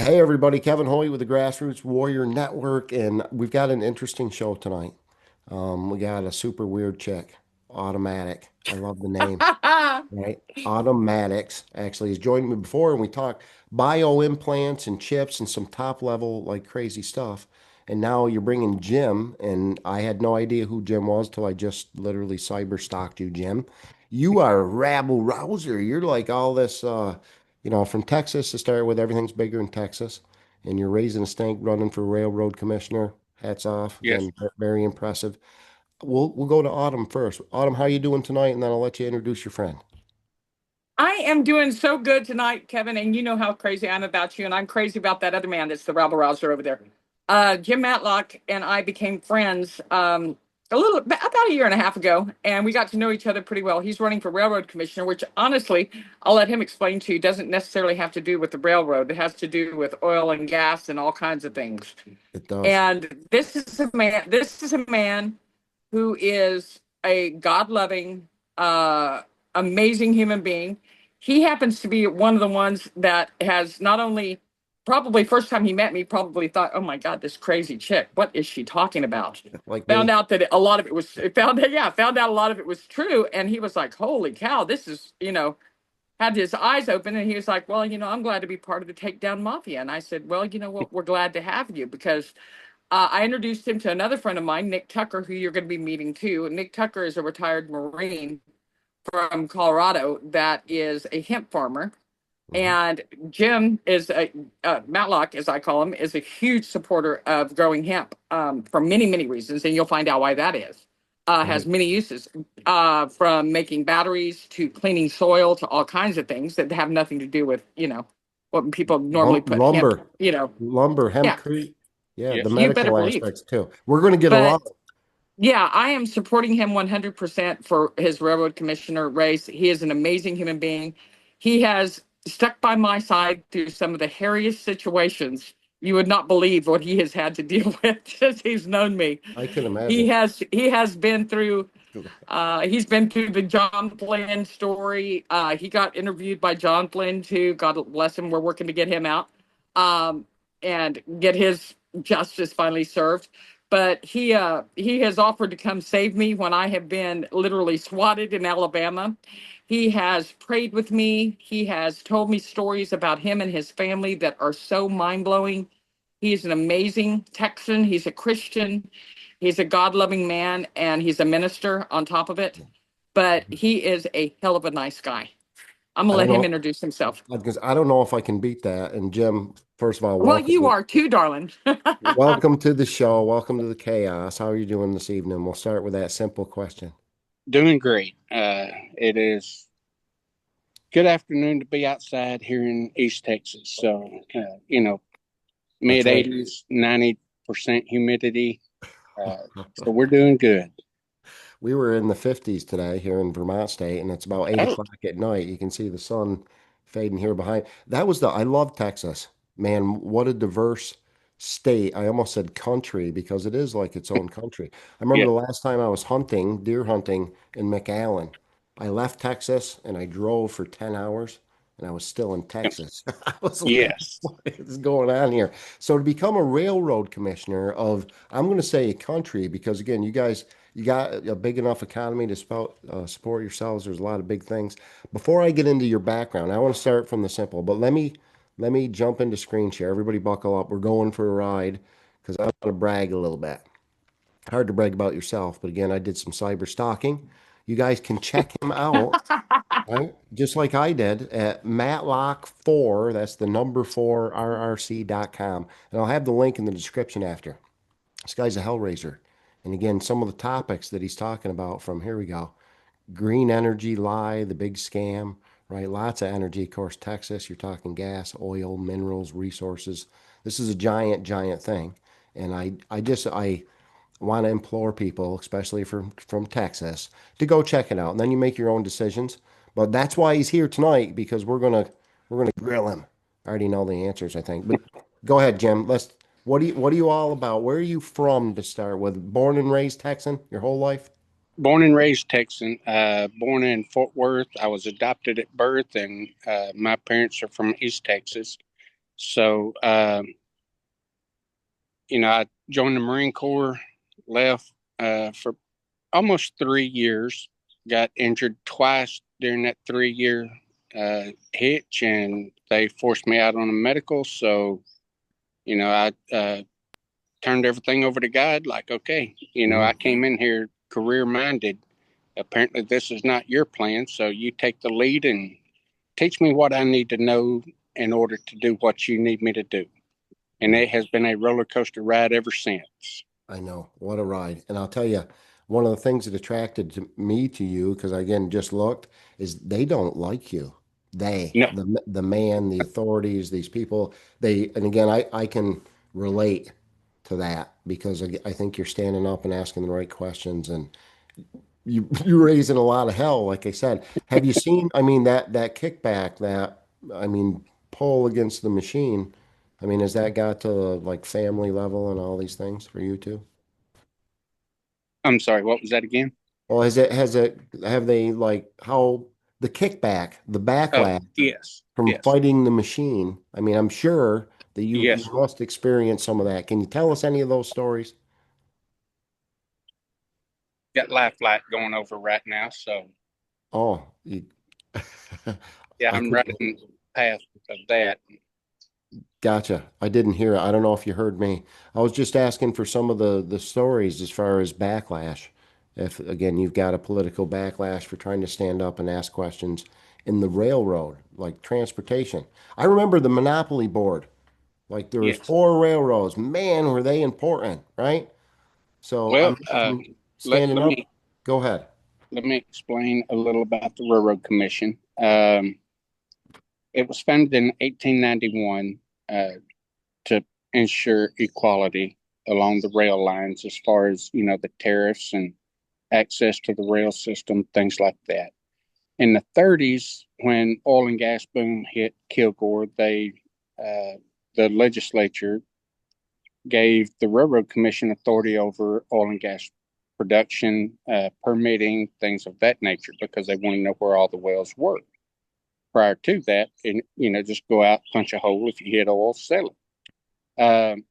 Hey everybody, Kevin Hoyt with the Grassroots Warrior Network, and we've got an interesting show tonight. We got a super weird chick, Automatic. I love the name, right? Automatics actually has joined me before, and we talked bio implants and chips and some top level like crazy stuff. And now you're bringing Jim, and I had no idea who Jim was till I just literally cyber stalked you, Jim. You are a rabble rouser. You're like all this, from Texas to start with. Everything's bigger in Texas, and you're raising a stink, running for railroad commissioner. Hats off Yes. again, very impressive. We'll go to Autumn first. Autumn, how you doing tonight? And then I'll let you introduce your friend. I am doing so good tonight, Kevin, and you know how crazy I'm about you, and I'm crazy about that other man that's the rabble rouser over there. Jim Matlock and I became friends about a year and a half ago, and we got to know each other pretty well. He's running for railroad commissioner, which honestly, I'll let him explain to you, doesn't necessarily have to do with the railroad. It has to do with oil and gas and all kinds of things. It does. And this is a man who is a God-loving, amazing human being. He happens to be one of the ones that has not only probably first time he met me probably thought, oh my God, this crazy chick, what is she talking about? Like Found me. out that a lot of it was found out a lot of it was true, and he was like, holy cow, this is had his eyes open, and he was like, well, I'm glad to be part of the takedown mafia. And I said, well, you know what, we're glad to have you because I introduced him to another friend of mine, Nick Tucker, who you're going to be meeting too. Nick Tucker is a retired Marine from Colorado that is a hemp farmer. Mhm. And Jim is Matlock, as I call him, is a huge supporter of growing hemp for many, many reasons. And you'll find out why that is. Has Right. many uses from making batteries to cleaning soil to all kinds of things that have nothing to do with, what people normally put hemp, Lumber, Yeah, hempcrete. Yeah, the Yes. you better medical believe. aspects too. We're going to get along. But yeah, I am supporting him 100% for his railroad commissioner race. He is an amazing human being. He has stuck by my side through some of the hairiest situations. You would not believe what he has had to deal with since he's known me. I can He imagine. has he has been through he's been through the John Flynn story. He got interviewed by John Flynn too. God bless him. We're working to get him out um, and get his justice finally served. But he has offered to come save me when I have been literally swatted in Alabama. He has prayed with me. He has told me stories about him and his family that are so mind blowing. He's an amazing Texan. He's a Christian. He's a God loving man and he's a minister on top of it. But he is a hell of a nice guy. I'm I going to don't let him know introduce himself. because I don't know if I can beat that. And Jim, first of all, Well, you welcome. are too, darling. Welcome to the show. Welcome to the chaos. How are you doing this evening? We'll start with that simple question. Doing great. It is good afternoon to be outside here in East Texas. So, That's mid right. 80s, 90% humidity. So we're doing good. We were in the 50s today here in Vermont State, and it's about 8 Oh, o'clock at night. You can see the sun fading here behind. I love Texas. Man, what a diverse state. I almost said country because it is like its own country. I remember yeah. the last time I was hunting, deer hunting in McAllen. I left Texas and I drove for 10 hours and I was still in Texas. I was like, Yes. what is going on here? So to become a railroad commissioner of, I'm going to say a country because again, you got a big enough economy to support yourselves. There's a lot of big things. Before I get into your background, I want to start from the simple, but let me jump into screen share. Everybody buckle up. We're going for a ride because I want to brag a little bit. Hard to brag about yourself, but again, I did some cyber stalking. You guys can check him out, right? Just like I did at Matlock4, that's the number 4 rrc.com. And I'll have the link in the description after. This guy's a hellraiser. And again, some of the topics that he's talking about from here we go. Green energy lie, the big scam, right? Lots of energy. Of course, Texas, you're talking gas, oil, minerals, resources. This is a giant, giant thing. And I want to implore people, especially from Texas, to go check it out. And then you make your own decisions. But that's why he's here tonight because we're gonna grill him. I already know the answers, I think. But go ahead, Jim. What are you all about? Where are you from to start with? Born and raised Texan your whole life? Born and raised Texan. Born in Fort Worth. I was adopted at birth, and my parents are from East Texas. So, I joined the Marine Corps, left for almost 3 years, got injured twice during that 3 year hitch, and they forced me out on a medical. So, I turned everything over to God. Like, okay, I Mm, came in here career minded. Apparently, this is not your plan. So you take the lead and teach me what I need to know in order to do what you need me to do. And mm. it has been a roller coaster ride ever since. I know. What a ride. And I'll tell you, one of the things that attracted me to you, because I again just looked, is they don't like you. No, The man, the authorities, these people, and again, I can relate to that because I think you're standing up and asking the right questions and you're raising a lot of hell, like I said. Have you seen, I mean, that kickback, I mean, pull against the machine? I mean, has that got to like family level and all these things for you too? I'm sorry. What was that again? Well, have they like how the kickback, the Oh, backlash yes, from yes, fighting the machine? I mean, I'm sure that you yes. must experience some of that. Can you tell us any of those stories? Got life flight going over right now. So, Oh, yeah, I I'm could right in the path of that. gotcha. I didn't hear it. I don't know if you heard me. I was just asking for some of the stories as far as backlash. If again you've got a political backlash for trying to stand up and ask questions in the railroad, like transportation. I remember the Monopoly Board. Like there was Yes. four railroads. Man, were they important, right? So Well, I'm imagining let, standing let up. me Go ahead. let me explain a little about the Railroad Commission. It was founded in 1891 to ensure equality along the rail lines as far as, the tariffs and access to the rail system, things like that. In the 30s, when oil and gas boom hit Kilgore, the legislature gave the Railroad Commission authority over oil and gas production, permitting, things of that nature, because they want to know where all the wells were. Prior to that, and just go out, punch a hole. If you hit oil, sell it.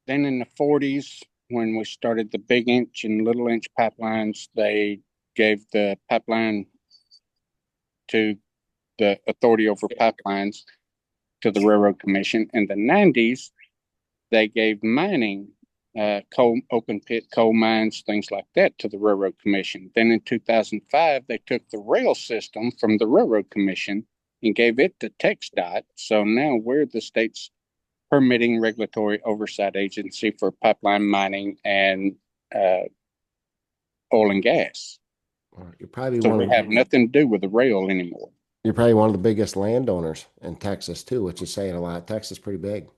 Then in the 40s, when we started the big inch and little inch pipelines, they gave the pipeline to the authority over pipelines to the Railroad Commission. In the 90s, they gave mining, coal, open pit coal mines, things like that, to the Railroad Commission. Then in 2005, they took the rail system from the Railroad Commission and gave it to TxDOT. So now we're the state's permitting regulatory oversight agency for pipeline mining and uh, oil and gas. You're probably So one we of have nothing to do with the rail anymore. you're probably one of the biggest landowners in Texas too, which is saying a lot. Texas is pretty big.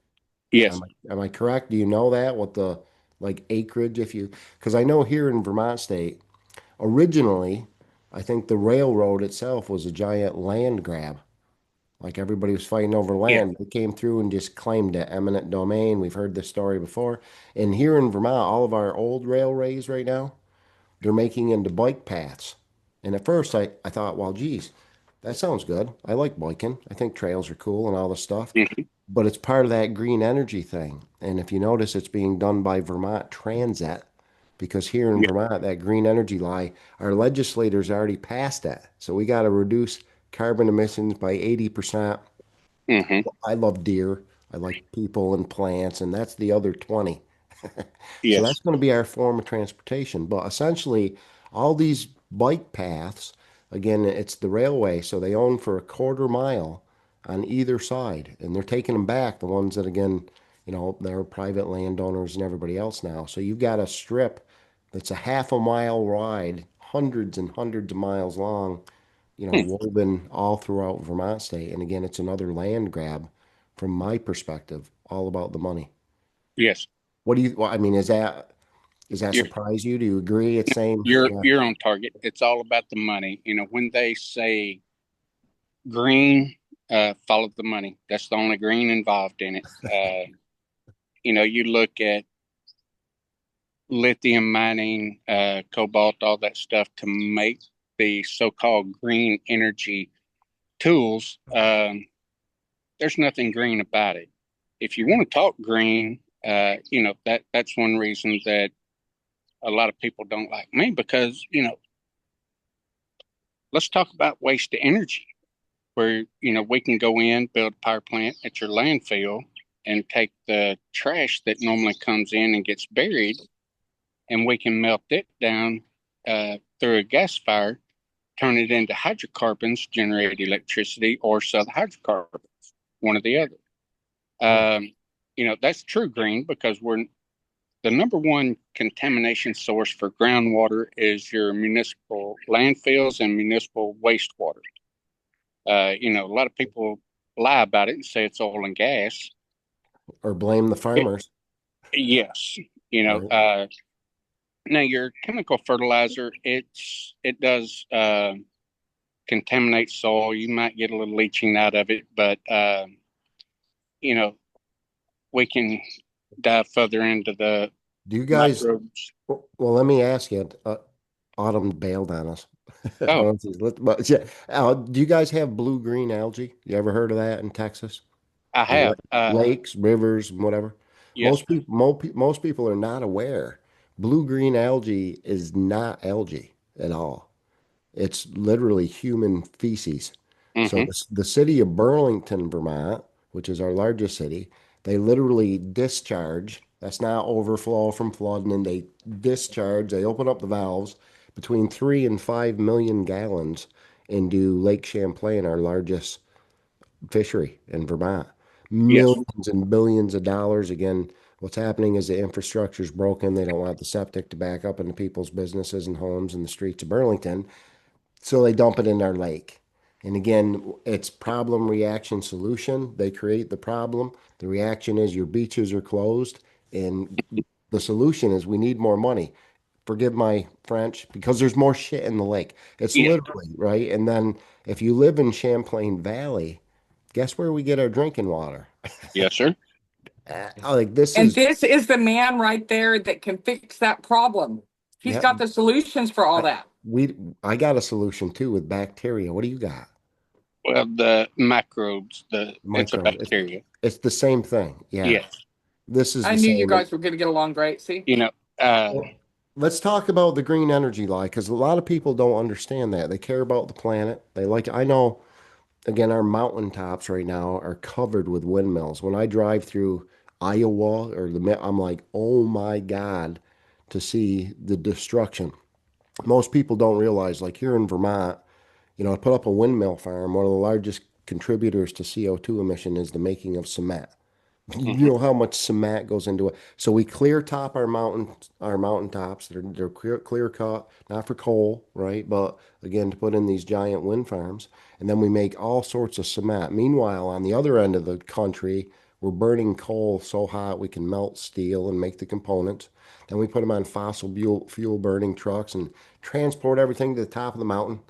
Yes. Am I correct? Do you know that what the like acreage if you because I know here in Vermont state, originally, I think the railroad itself was a giant land grab. Like everybody was fighting over Yeah. land. They came through and just claimed it, eminent domain. We've heard this story before. And here in Vermont, all of our old railways right now, they're making into bike paths. And at first I thought, well, geez, that sounds good. I like biking. I think trails are cool and all this stuff. Mhm. But it's part of that green energy thing. And if you notice, it's being done by Vermont Transit because here in Yeah. Vermont, that green energy lie, our legislators already passed that. So we got to reduce carbon emissions by 80%. Hmm. I love deer. I like people and plants, and that's the other 20. So Yes. that's going to be our form of transportation. But essentially, all these bike paths, again, it's the railway, so they own for a quarter mile on either side, and they're taking them back, the ones that, again, they're private landowners and everybody else now. So you've got a strip that's a half a mile wide, hundreds and hundreds of miles long, Hmm. woven all throughout Vermont state. And again, it's another land grab from my perspective, all about the money. Yes. What do you, well, I mean, does that You're surprise you? Do you agree? It's same, you're yeah. you're on target. It's all about the money. When they say green, follow the money. That's the only green involved in it. You look at lithium mining, cobalt, all that stuff to make the so-called green energy tools. there's nothing green about it. If you want to talk green, that's one reason that a lot of people don't like me, because let's talk about waste to energy, where we can go in, build a power plant at your landfill, and take the trash that normally comes in and gets buried, and we can melt it down through a gas fire, turn it into hydrocarbons, generate electricity, or sell the hydrocarbons, one or the other. That's true green, because we're the number one contamination source for groundwater is your municipal landfills and municipal wastewater. A lot of people lie about it and say it's oil and gas. Or blame the farmers, Yes. right? Now your chemical fertilizer, it does contaminate soil. You might get a little leaching out of it, but you know, we can dive further into the Do you guys, microbes. well, let me ask you, Autumn bailed on us. Oh, But yeah, do you guys have blue-green algae? You ever heard of that in Texas? I Or have. lakes, rivers, whatever. Yes, sir. Most people are not aware. Blue-green algae is not algae at all. It's literally human feces. So Mm-hmm. the city of Burlington, Vermont, which is our largest city, they literally discharge. That's not overflow from flooding, and they discharge. They open up the valves between 3 and 5 million gallons into Lake Champlain, our largest fishery in Vermont. Yes, Millions and billions of dollars. Again, what's happening is the infrastructure is broken. They don't want the septic to back up into people's businesses and homes in the streets of Burlington. So they dump it in our lake. And again, it's problem, reaction, solution. They create the problem. The reaction is your beaches are closed. And the solution is we need more money. Forgive my French, because there's more shit in the lake. It's yes, literally, right? And then if you live in Champlain Valley, guess where we get our drinking water? yes, sir. Like this And is, this is the man right there that can fix that problem. He's yeah, got the solutions for all I, that. I got a solution too with bacteria. What do you got? Well, the microbes, it's a Microbes. bacteria. It's the same thing. Yeah. Yes. This is I the knew you same. guys were going to get along great. See? You know, uh, Well, let's talk about the green energy lie, because a lot of people don't understand that. They care about the planet. They like, I know, again, our mountaintops right now are covered with windmills. When I drive through Iowa I'm like, oh my God, to see the destruction. Most people don't realize, like here in Vermont, I put up a windmill farm. One of the largest contributors to CO2 emission is the making of cement. You mhm. know how much cement goes into it. So we clear top our mountaintops. They're clear cut, not for coal, right? But again, to put in these giant wind farms, and then we make all sorts of cement. Meanwhile, on the other end of the country, we're burning coal so hot we can melt steel and make the components. Then we put them on fossil fuel burning trucks and transport everything to the top of the mountain.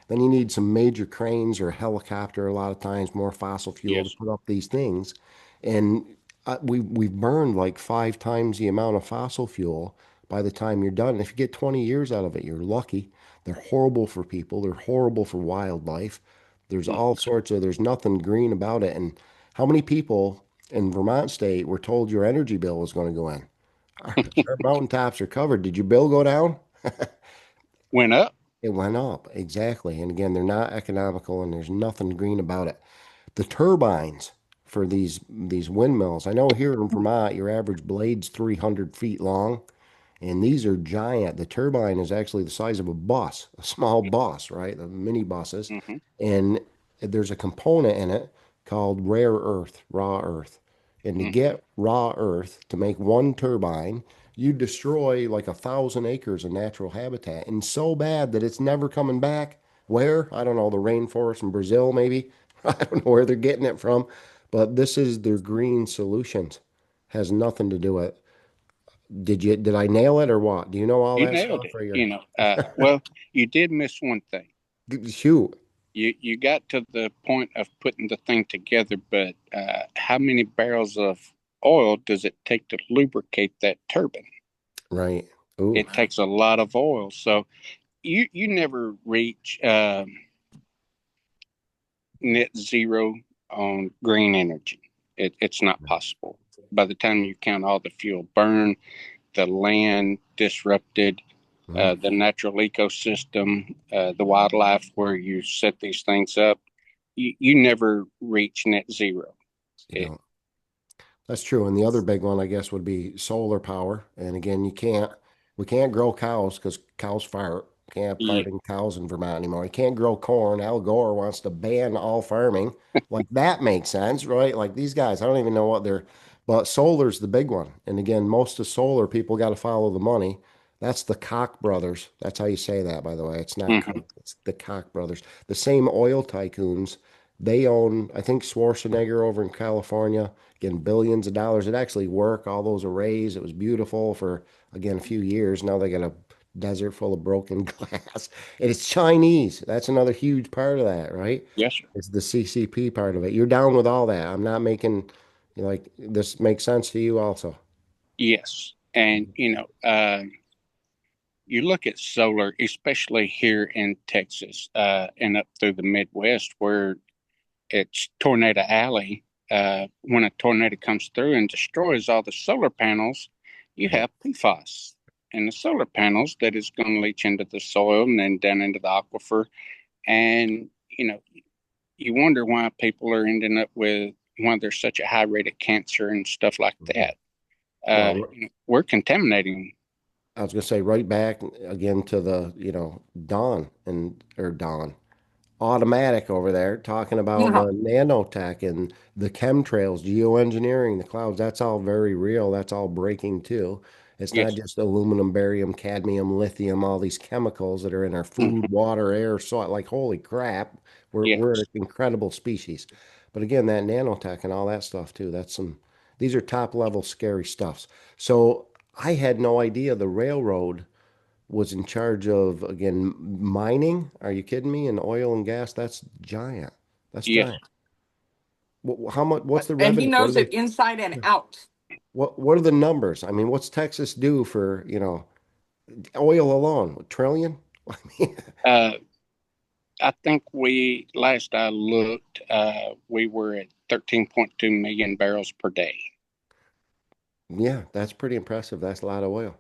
Then you need some major cranes or a helicopter, a lot of times more fossil fuel to Yes, put up these things. And we've burned like 5 times the amount of fossil fuel by the time you're done. And if you get 20 years out of it, you're lucky. They're horrible for people. They're horrible for wildlife. mhm. There's nothing green about it. And how many people in Vermont state were told your energy bill was going to go in? Our mountaintops are covered. Did your bill go down? Went up. It went up. Exactly. And again, they're not economical and there's nothing green about it. The turbines for these windmills. I know here in Vermont, your average blade's 300 feet long, and these are giant. The turbine is actually the size of a bus, a small bus, right? The mini buses. Hmm. And there's a component in it called rare earth, raw earth. And to Hmm. get raw earth to make one turbine, you destroy like 1,000 acres of natural habitat, and so bad that it's never coming back. Where? I don't know, the rainforest in Brazil, maybe. I don't know where they're getting it from, but this is their green solutions. Has nothing to do with. Did I nail it or what? Do you know all You that nailed stuff it. or you're Well, you did miss one thing. shoot, You got to the point of putting the thing together, but how many barrels of oil does it take to lubricate that turbine? right. Ooh, It takes a lot of oil. So you never reach net zero on green energy. It's not possible. By the time you count all the fuel burn, the land disrupted, Mhm. the natural ecosystem, the wildlife where you set these things up, you never reach net zero. You It, know, that's true. And the other big one, I guess, would be solar power. And again, we can't grow cows because cows fart. Can't have yeah, farting cows in Vermont anymore. You can't grow corn. Al Gore wants to ban all farming. Like that makes sense, right? Like these guys, I don't even know what they're, but solar's the big one. And again, most of solar people got to follow the money. That's the Koch brothers. That's how you say that, by the way. It's not mhm, Koch, it's the Koch brothers. The same oil tycoons. They own, I think, Schwarzenegger over in California getting billions of dollars. It actually worked. All those arrays. It was beautiful for again a few years. Now they got a desert full of broken glass. And it's Chinese. That's another huge part of that, right? yes, sir. It's the CCP part of it. You're down with all that. I'm not making like this makes sense to you also. Yes. And, you look at solar, especially here in Texas and up through the Midwest, where it's Tornado Alley. When a tornado comes through and destroys all the solar panels, you Right. have PFAS in the solar panels that is going to leach into the soil and then down into the aquifer. And, you wonder why people are ending up with why there's such a high rate of cancer and stuff like Mhm. that. Well, We're contaminating. I was gonna say right back again to the, Don and or Don. Automatic over there talking about Yeah. the nanotech and the chemtrails, geoengineering, the clouds. That's all very real. That's all breaking too. It's not Yes. just aluminum, barium, cadmium, lithium, all these chemicals that are in our food, Mhm. water, air, soil. Like, holy crap, we're an Yes. incredible species. But again, that nanotech and all that stuff too, these are top level scary stuffs. So I had no idea the railroad was in charge of again mining. Are you kidding me? And oil and gas, that's giant. That's Yes. giant. How much? What's the And he revenue? What are knows they? it inside and out. What are the numbers? I mean, what's Texas do for oil alone? A trillion? I mean, Uh, I think last I looked, we were at 13.2 million barrels per day. yeah, that's pretty impressive. That's a lot of oil.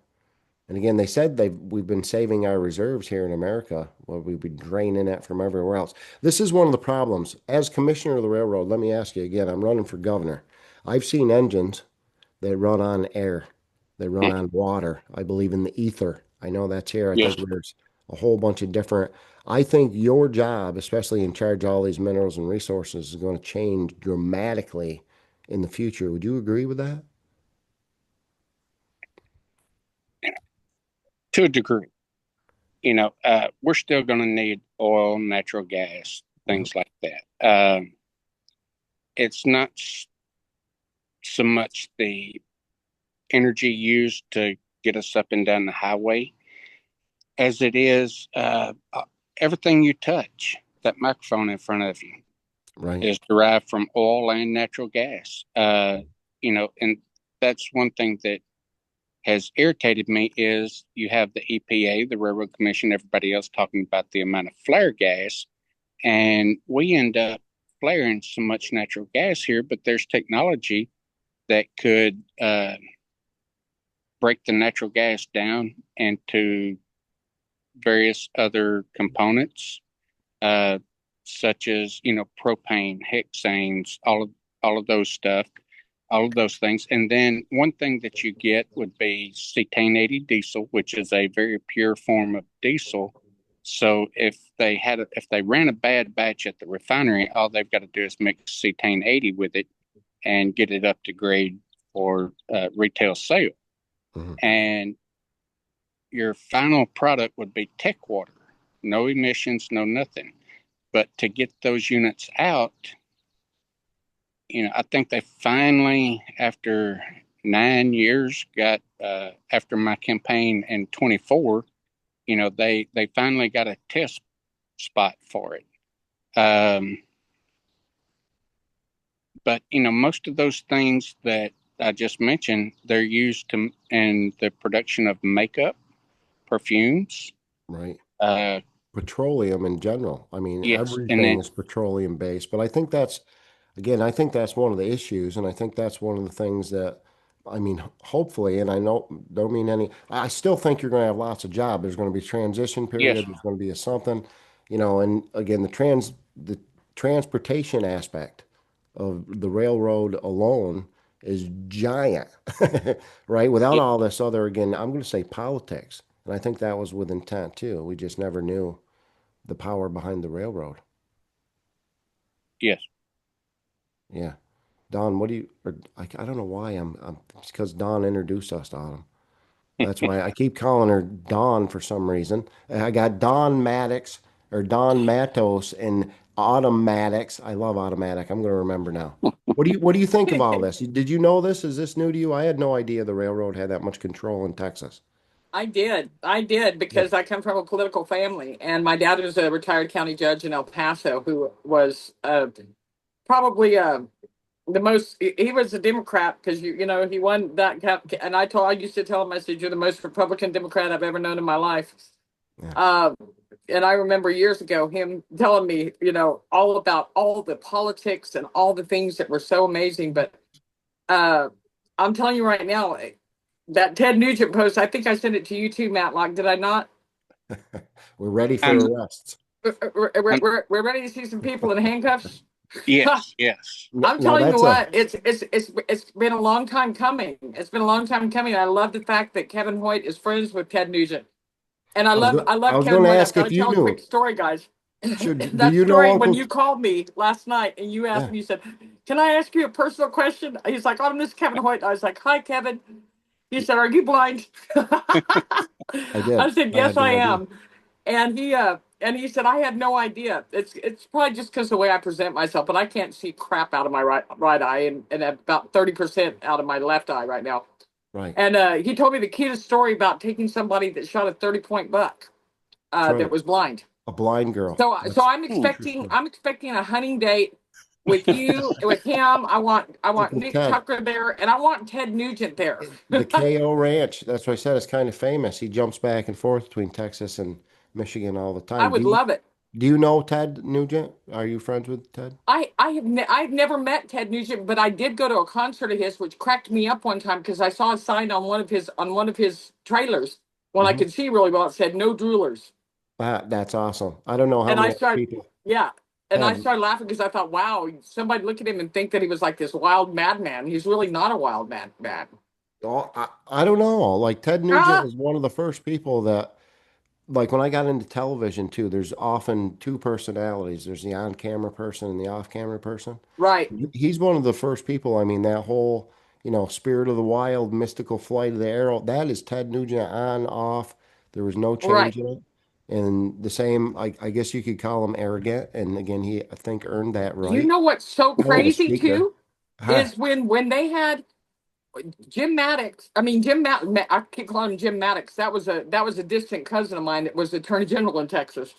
And again, they said we've been saving our reserves here in America. Well, we've been draining it from everywhere else. This is one of the problems. As commissioner of the railroad, let me ask you again. I'm running for governor. I've seen engines. They run on air. They run Hmm. on water. I believe in the ether. I know that's here. I Yes. think there's a whole bunch of different. I think your job, especially in charge of all these minerals and resources, is going to change dramatically in the future. Would you agree with that? To a degree. We're still going to need oil, natural gas, Yep. things like that. It's not so much the energy used to get us up and down the highway as it is everything you touch. That microphone in front of you Right. is derived from oil and natural gas. And that's one thing that has irritated me is you have the EPA, the Railroad Commission, everybody else talking about the amount of flare gas, and we end up flaring so much natural gas here. But there's technology that could break the natural gas down into various other components, uh, such as propane, hexanes, all of those stuff, all of those things. And then one thing that you get would be cetane 80 diesel, which is a very pure form of diesel. So if they ran a bad batch at the refinery, all they've got to do is mix cetane 80 with it and get it up to grade for retail sale. Mhm. And your final product would be tech water, no emissions, no nothing. But to get those units out, I think they finally, after 9 years, got after my campaign in 24, they finally got a test spot for it. Um, but most of those things that I just mentioned, they're used to in the production of makeup, perfumes. Right. Uh, Petroleum in general. I mean, yes, and everything then is petroleum based, but I think that's again, I think that's one of the issues, and I think that's one of the things that, I mean, hopefully, and I know don't mean any. I still think you're going to have lots of jobs. There's going to be transition Yes, period. There's going to be a something, and again, the transportation aspect of the railroad alone is giant, right? Without y- all this other, again, I'm going to say politics, and I think that was with intent too. We just never knew the power behind the railroad. yes. Yeah. Don, what do you, or I don't know why it's because Don introduced us to Autumn. That's why I keep calling her Dawn for some reason. And I got Don Maddox or Don Matos and Autumn Maddox. I love Automatic. I'm going to remember now. What do you think of all this? Did you know this? Is this new to you? I had no idea the railroad had that much control in Texas. I did Yeah. because I come from a political family, and my dad was a retired county judge in El Paso, who was probably the most. He was a Democrat because he won that and I used to tell him, I said, "You're the most Republican Democrat I've ever known in my life." Yeah. Um, and I remember years ago him telling me, all about all the politics and all the things that were so amazing. But uh, I'm telling you right now, that Ted Nugent post, I think I sent it to you too, Matlock. Did I not? We're ready for And arrests. and We're ready to see some people in handcuffs. yes, yes. I'm Now telling you that's a, what, it's been a long time coming. It's been a long time coming. I love the fact that Kevin Hoyt is friends with Ted Nugent, and I I love was going Kevin to Hoyt. I've ask got if to you tell a quick knew. story, guys. Sure. Do That you know story when Uncle? you called me last night and you asked Yeah, me, you said, "Can I ask you a personal question?" He's like, "Oh, this is Kevin Hoyt." I was like, "Hi, Kevin." He said, "Are you blind?" I I did. said, I "Yes, had I no idea. am." And he said, "I had no idea. It's probably just because of the way I present myself, but I can't see crap out of my right eye and about 30% out of my left eye right now." Right. And he told me the cutest story about taking somebody that shot a 30-point buck That's that right. was blind. A blind girl. So That's I'm Hmm. true expecting story. I'm expecting a hunting date with you, with him. I want Uncle Nick Ted. Tucker there, and I want Ted Nugent there. The KO Ranch. That's what I said. It's kind of famous. He jumps back and forth between Texas and Michigan all the I time. Do would you love it. do you know Ted Nugent? Are you friends with Ted? I've never met Ted Nugent, but I did go to a concert of his, which cracked me up one time because I saw a sign on one of his trailers when I Hmm. could see really well. It said "No droolers," That's awesome. I don't know how and many other people yeah, and I have. started laughing because I thought, wow, somebody look at him and think that he was like this wild madman. He's really not a wild man. Oh, I don't know. Like Ted Nugent Ah, is one of the first people that, like when I got into television too, there's often two personalities. There's the on-camera person and the off-camera person. right, He's one of the first people. I mean, that whole, Spirit of the Wild, mystical flight of the arrow, that is Ted Nugent on, off. There was no right. change in it. And the same, I guess you could call him arrogant. And again, he, I think, earned that You right. know what's so Hell of a crazy speaker. too Huh. is when they had Jim Maddox. I mean, I keep calling him Jim Maddox. That was a distant cousin of mine that was Attorney General in Texas.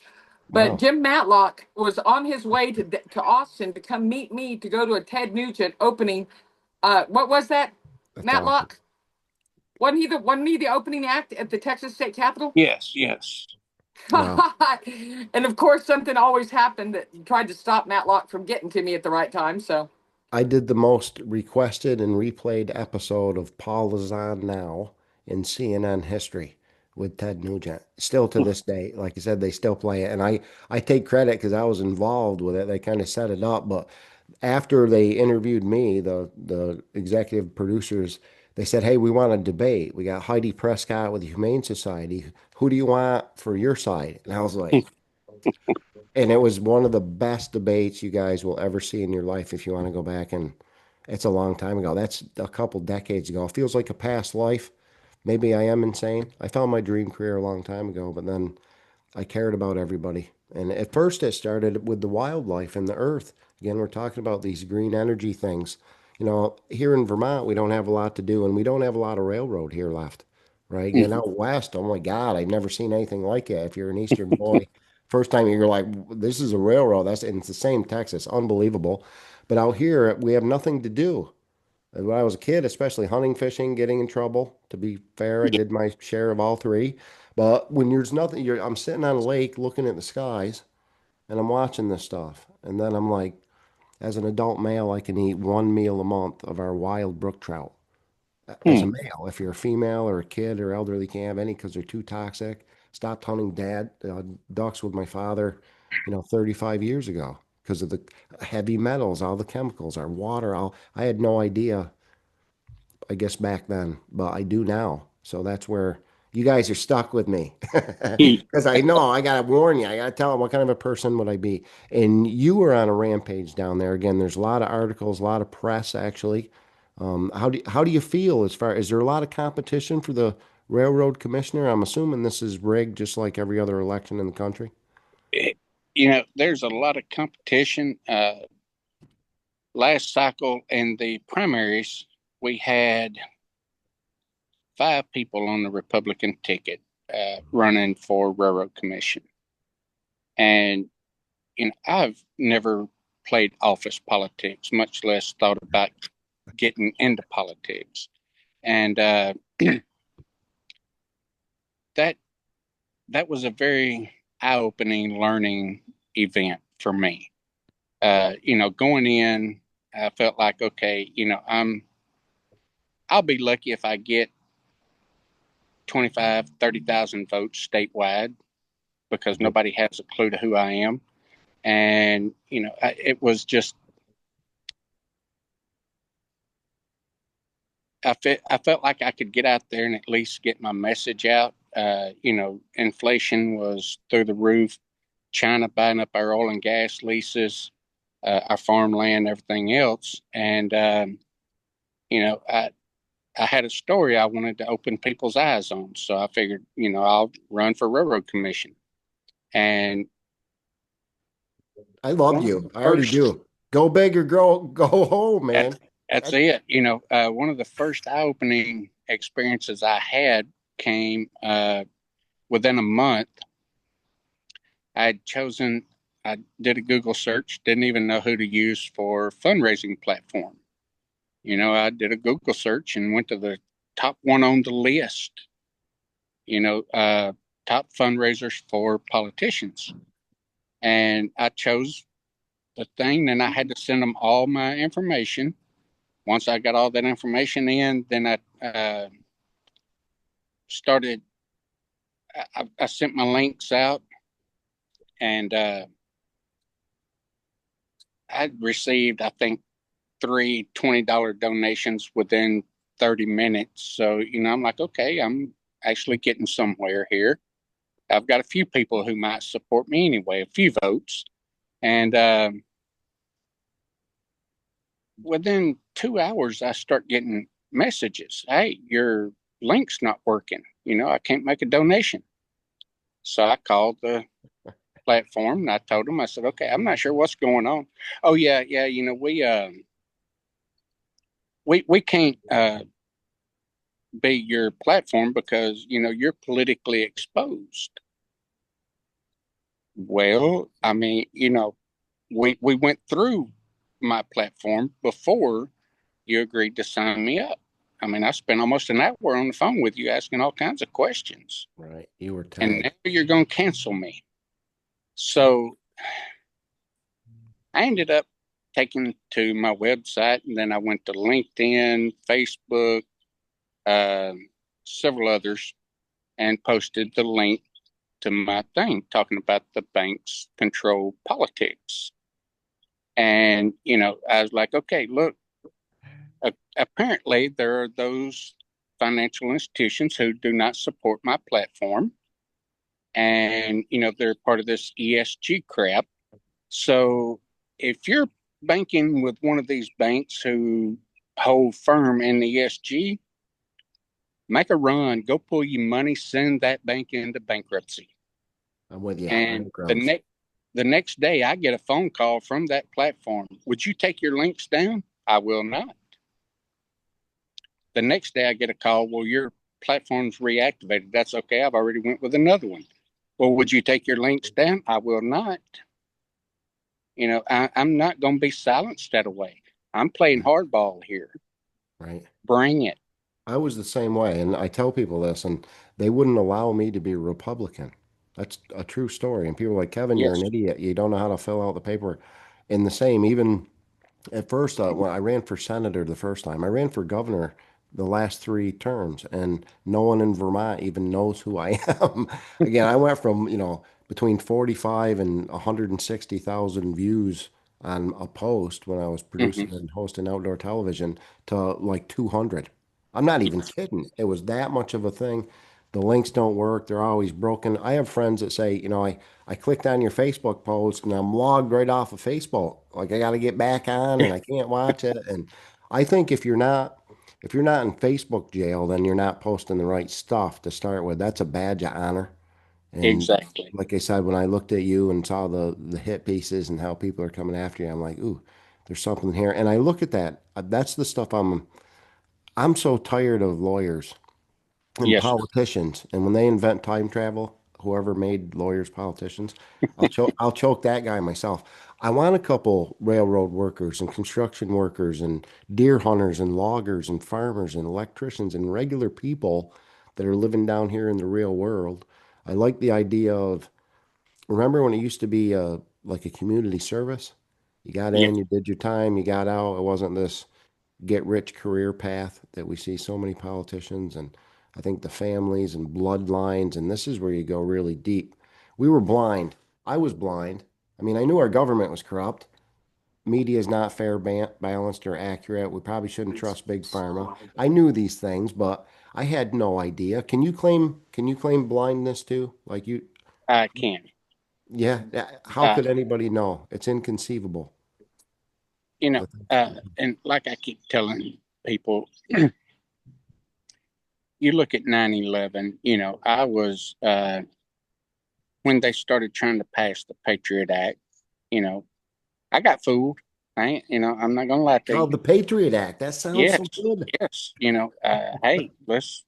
But Wow. Jim Matlock was on his way to Austin to come meet me to go to a Ted Nugent opening. What was that, That's awesome. Matlock? Wasn't he the opening act at the Texas State Capitol? Yes, yes. Wow. And of course, something always happened that tried to stop Matlock from getting to me at the right time. So I did the most requested and replayed episode of Paul is on now in CNN history with Ted Nugent. Still to this day, like I said, they still play it, and I take credit because I was involved with it. They kind of set it up, but after they interviewed me, the executive producers, they said, "Hey, we want a debate. We got Heidi Prescott with the Humane Society. Who do you want for your side?" And I was like, and it was one of the best debates you guys will ever see in your life if you want to go back, and it's a long time ago. That's a couple decades ago. It feels like a past life. Maybe I am insane. I found my dream career a long time ago, but then I cared about everybody. And at first, it started with the wildlife and the earth. Again, we're talking about these green energy things. Here in Vermont, we don't have a lot to do, and we don't have a lot of railroad here left, right? Again, Mhm. out west, oh my God, I've never seen anything like it. If you're an Eastern boy, first time you're like, this is a railroad. And it's the same Texas, unbelievable. But out here, we have nothing to do. And when I was a kid, especially hunting, fishing, getting in trouble. To be fair, I Yeah. did my share of all three. But when there's nothing, I'm sitting on a lake looking at the skies and I'm watching this stuff. And then I'm like, As an adult male, I can eat one meal a month of our wild brook trout. As a Hmm. male, if you're a female or a kid or elderly, can't have any because they're too toxic. Stopped hunting ducks with my father, 35 years ago because of the heavy metals, all the chemicals, our water. I had no idea, I guess, back then, but I do now. So that's where you guys are stuck with me because I know I got to warn you. I got to tell them what kind of a person would I be. And you were on a rampage down there. Again, there's a lot of articles, a lot of press actually. How do you feel as far, is there a lot of competition for the railroad commissioner? I'm assuming this is rigged just like every other election in the country. There's a lot of competition. Last cycle in the primaries, we had 5 people on the Republican ticket running for railroad commission. And, I've never played office politics, much less thought about getting into politics. And that that was a very eye-opening learning event for me. Going in, I felt like, okay, I'll be lucky if I get 25, 30,000 votes statewide because Right. nobody has a clue to who I am. And, it was just, I felt like I could get out there and at least get my message out. Inflation was through the roof. China buying up our oil and gas leases, our farmland, everything else. And, I had a story I wanted to open people's eyes on. So I figured, I'll run for railroad commission. And I love one of the you. I already first, do. Go big or go home, that, man. that's That's it. One of the first eye-opening experiences I had came within a month. I did a Google search, didn't even know who to use for fundraising platform. I did a Google search and went to the top one on the list, you know, uh, top fundraisers for politicians. And I chose the thing, and I had to send them all my information. Once I got all that information in, then started, I sent my links out, and I received, I think, three $20 donations within 30 minutes. So, I'm like, okay, I'm actually getting somewhere here. I've got a few people who might support me anyway, a few votes. And within 2 hours, I start getting messages. Hey, your link's not working. I can't make a donation. So I called the platform and I told them, I said, okay, I'm not sure what's going on. Oh yeah, yeah. We can't be your platform because you're politically exposed. Well, I mean, we went through my platform before you agreed to sign me up. I mean, I spent almost an hour on the phone with you asking all kinds of questions, right. You were and tagged. now you're going to cancel me. So I ended up taking to my website, and then I went to LinkedIn, Facebook, uh, several others, and posted the link to my thing talking about the banks control politics. And, I was like, okay, look, apparently there are those financial institutions who do not support my platform. And, they're part of this ESG crap. So if you're banking with one of these banks who hold firm in the ESG, make a run, go pull your money, send that bank into bankruptcy. I'm with you. And Backgrounds. the next day I get a phone call from that platform. Would you take your links down? I will not. The next day I get a call, well, your platform's reactivated. That's okay. I've already went with another one. Well, would you take your links down? I will not. I'm not going to be silenced that way. I'm playing hardball here. Right. Bring it. I was the same way, and I tell people this, and they wouldn't allow me to be a Republican. That's a true story. And people are like, Kevin, you're an Yes. idiot. You don't know how to fill out the paperwork. And the same, even At first, when I ran for senator the first time, I ran for governor the last three terms, and no one in Vermont even knows who I am. Again, I went from, between 45 and 160,000 views on a post when I was Hmm. producing and hosting outdoor television to like 200. I'm not even kidding. It was that much of a thing. The links don't work. They're always broken. I have friends that say, I clicked on your Facebook post and I'm logged right off of Facebook. Like I got to get back on and I can't watch it. And I think if you're not in Facebook jail, then you're not posting the right stuff to start with. That's a badge of honor. And Exactly. like I said, when I looked at you and saw the hit pieces and how people are coming after you, I'm like, ooh, there's something here. And I look at that. That's the stuff I'm so tired of lawyers and Yes, sir. politicians. And when they invent time travel, whoever made lawyers politicians, I'll choke that guy myself. I want a couple railroad workers and construction workers and deer hunters and loggers and farmers and electricians and regular people that are living down here in the real world. I like the idea of, remember when it used to be like a community service? You got in, Yes. you did your time, you got out. It wasn't this get rich career path that we see so many politicians, and I think the families and bloodlines, and this is where you go really deep. We were blind. I was blind. I mean, I knew our government was corrupt. Media is not fair, balanced, or accurate. We probably shouldn't trust big pharma. I knew these things, but I had no idea. Can you claim blindness too? Like you, I can. yeah. How Uh, could anybody know? It's inconceivable. The things that we do. and like I keep telling people, you look at 9/11. I was when they started trying to pass the Patriot Act. You know, I got fooled. I'm not gonna lie to Oh, you. the Patriot Act. That sounds Yes, so good. yes. Hey, let's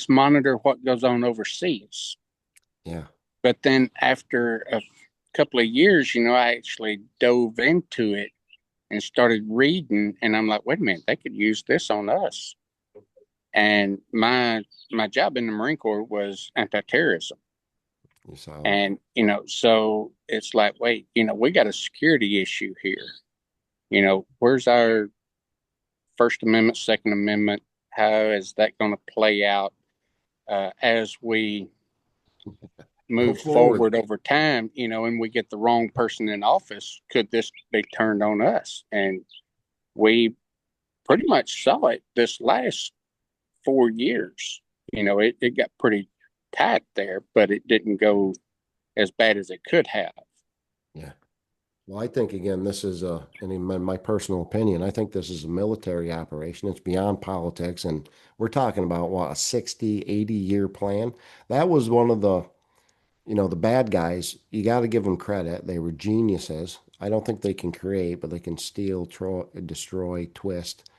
monitor what goes on overseas. Yeah. But then after a couple of years, I actually dove into it and started reading, and I'm like, wait a minute, they could use this on us. And my job in the Marine Corps was anti-terrorism. You saw it. And, so it's like, wait, we got a security issue here. Where's our First Amendment, Second Amendment? How is that going to play out as we Go move forward. forward over time, and we get the wrong person in office? Could this be turned on us? And we pretty much saw it this last 4 years. It got pretty tight there, but it didn't go as bad as it could have. Yeah. Well, I think again, this is and in my personal opinion, I think this is a military operation. It's beyond politics, and we're talking about what, a 60, 80 year plan. That was one of the bad guys. You got to give them credit. They were geniuses. I don't think they can create, but they can steal, destroy, twist,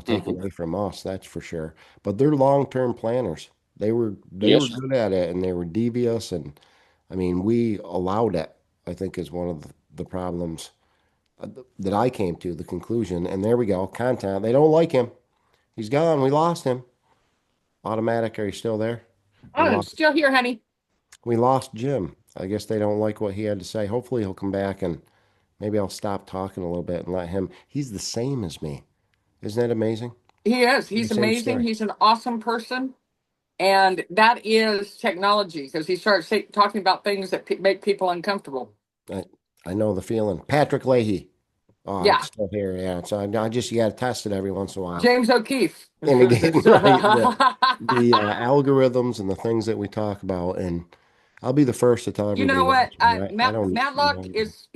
take Mm-hmm. away from us. That's for sure. But they're long-term planners. They were Yes. good at it, and they were devious. And I mean, we allowed it. I think is one of the problems that I came to the conclusion. And there we go. Content. They don't like him. He's gone. We lost him. Automatic. Are you still there? We I'm lost. still here, honey. We lost Jim. I guess they don't like what he had to say. Hopefully he'll come back and maybe I'll stop talking a little bit and let him. He's the same as me. Isn't that amazing? He is. The He's same amazing. story. He's an awesome person. And that is technology because he starts talking about things that make people uncomfortable. I, I know the feeling. Patrick Leahy. Oh, I'm Yeah. still here. Yeah. So I just, you got to test it every once in a while. James O'Keefe. And again, right, the algorithms and the things that we talk about, and I'll be the first to tell You everybody know what? watching, right? I don't Matlock know. is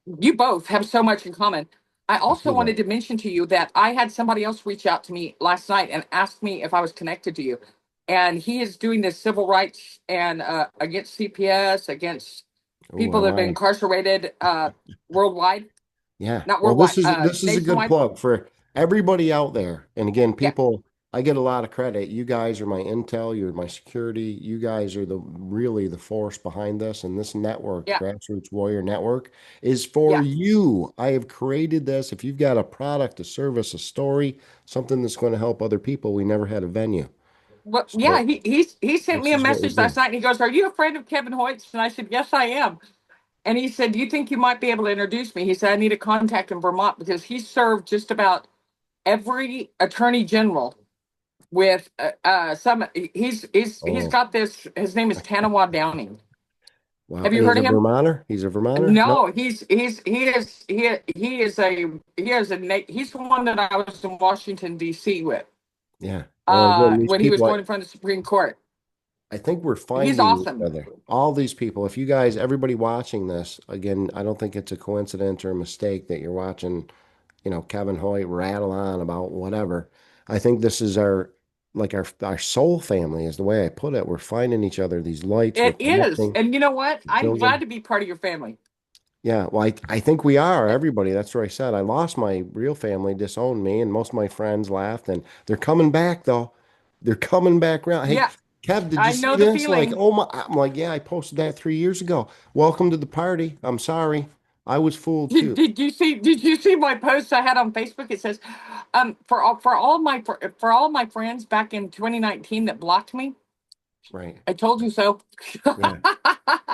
you both have so much in common. I I also see that. wanted to mention to you that I had somebody else reach out to me last night and ask me if I was connected to you. And he is doing this civil rights and against CPS, against Oh, people am that have been I? incarcerated worldwide, Yeah. not Well, worldwide, this is a good nationwide. plug for everybody out there. And again, Yeah, people, I get a lot of credit. You guys are my intel, you're my security. You guys are the really the force behind this. And this network, the yeah, Grassroots Warrior Network, is for yeah. you. I have created this. If you've got a product, a service, a story, something that's going to help other people, we never had a venue. Well, yeah, So he sent me this a is what we message last do. night and he goes, "Are you a friend of Kevin Hoyt's?" And I said, "Yes, I am." And he said, "Do you think you might be able to introduce me?" He said, "I need a contact in Vermont because he served just about every attorney general with some. He's Oh, got this. His name is Tanawa Downing. wow. Have And you he's heard a of him? Vermonter? He's a Vermonter? No. No, he's the one that I was in Washington D.C. with Yeah. Well, again, these when he was people, going in front of the Supreme Court. I think we're He's finding each awesome. other. All these people, if you guys, everybody watching this, again, I don't think it's a coincidence or a mistake that you're watching, Kevin Hoyt rattle on about whatever. I think this is our soul family is the way I put it. We're finding each other, these lights, we're It is, connecting, and you know what? I'm glad building. to be part of your family. Yeah, well, I think we are, everybody. That's what I said. I lost my real family, disowned me, and most of my friends laughed, and they're coming back though. They're coming back around. Hey, Yeah, Kev, did you I see know the this? Like, feeling. oh my, I'm like, yeah, I posted that 3 years ago. Welcome to the party. I'm sorry. I was fooled too. Did you see my post I had on Facebook? It says, for all my friends back in 2019 that blocked me, Right. I told you so. Yeah.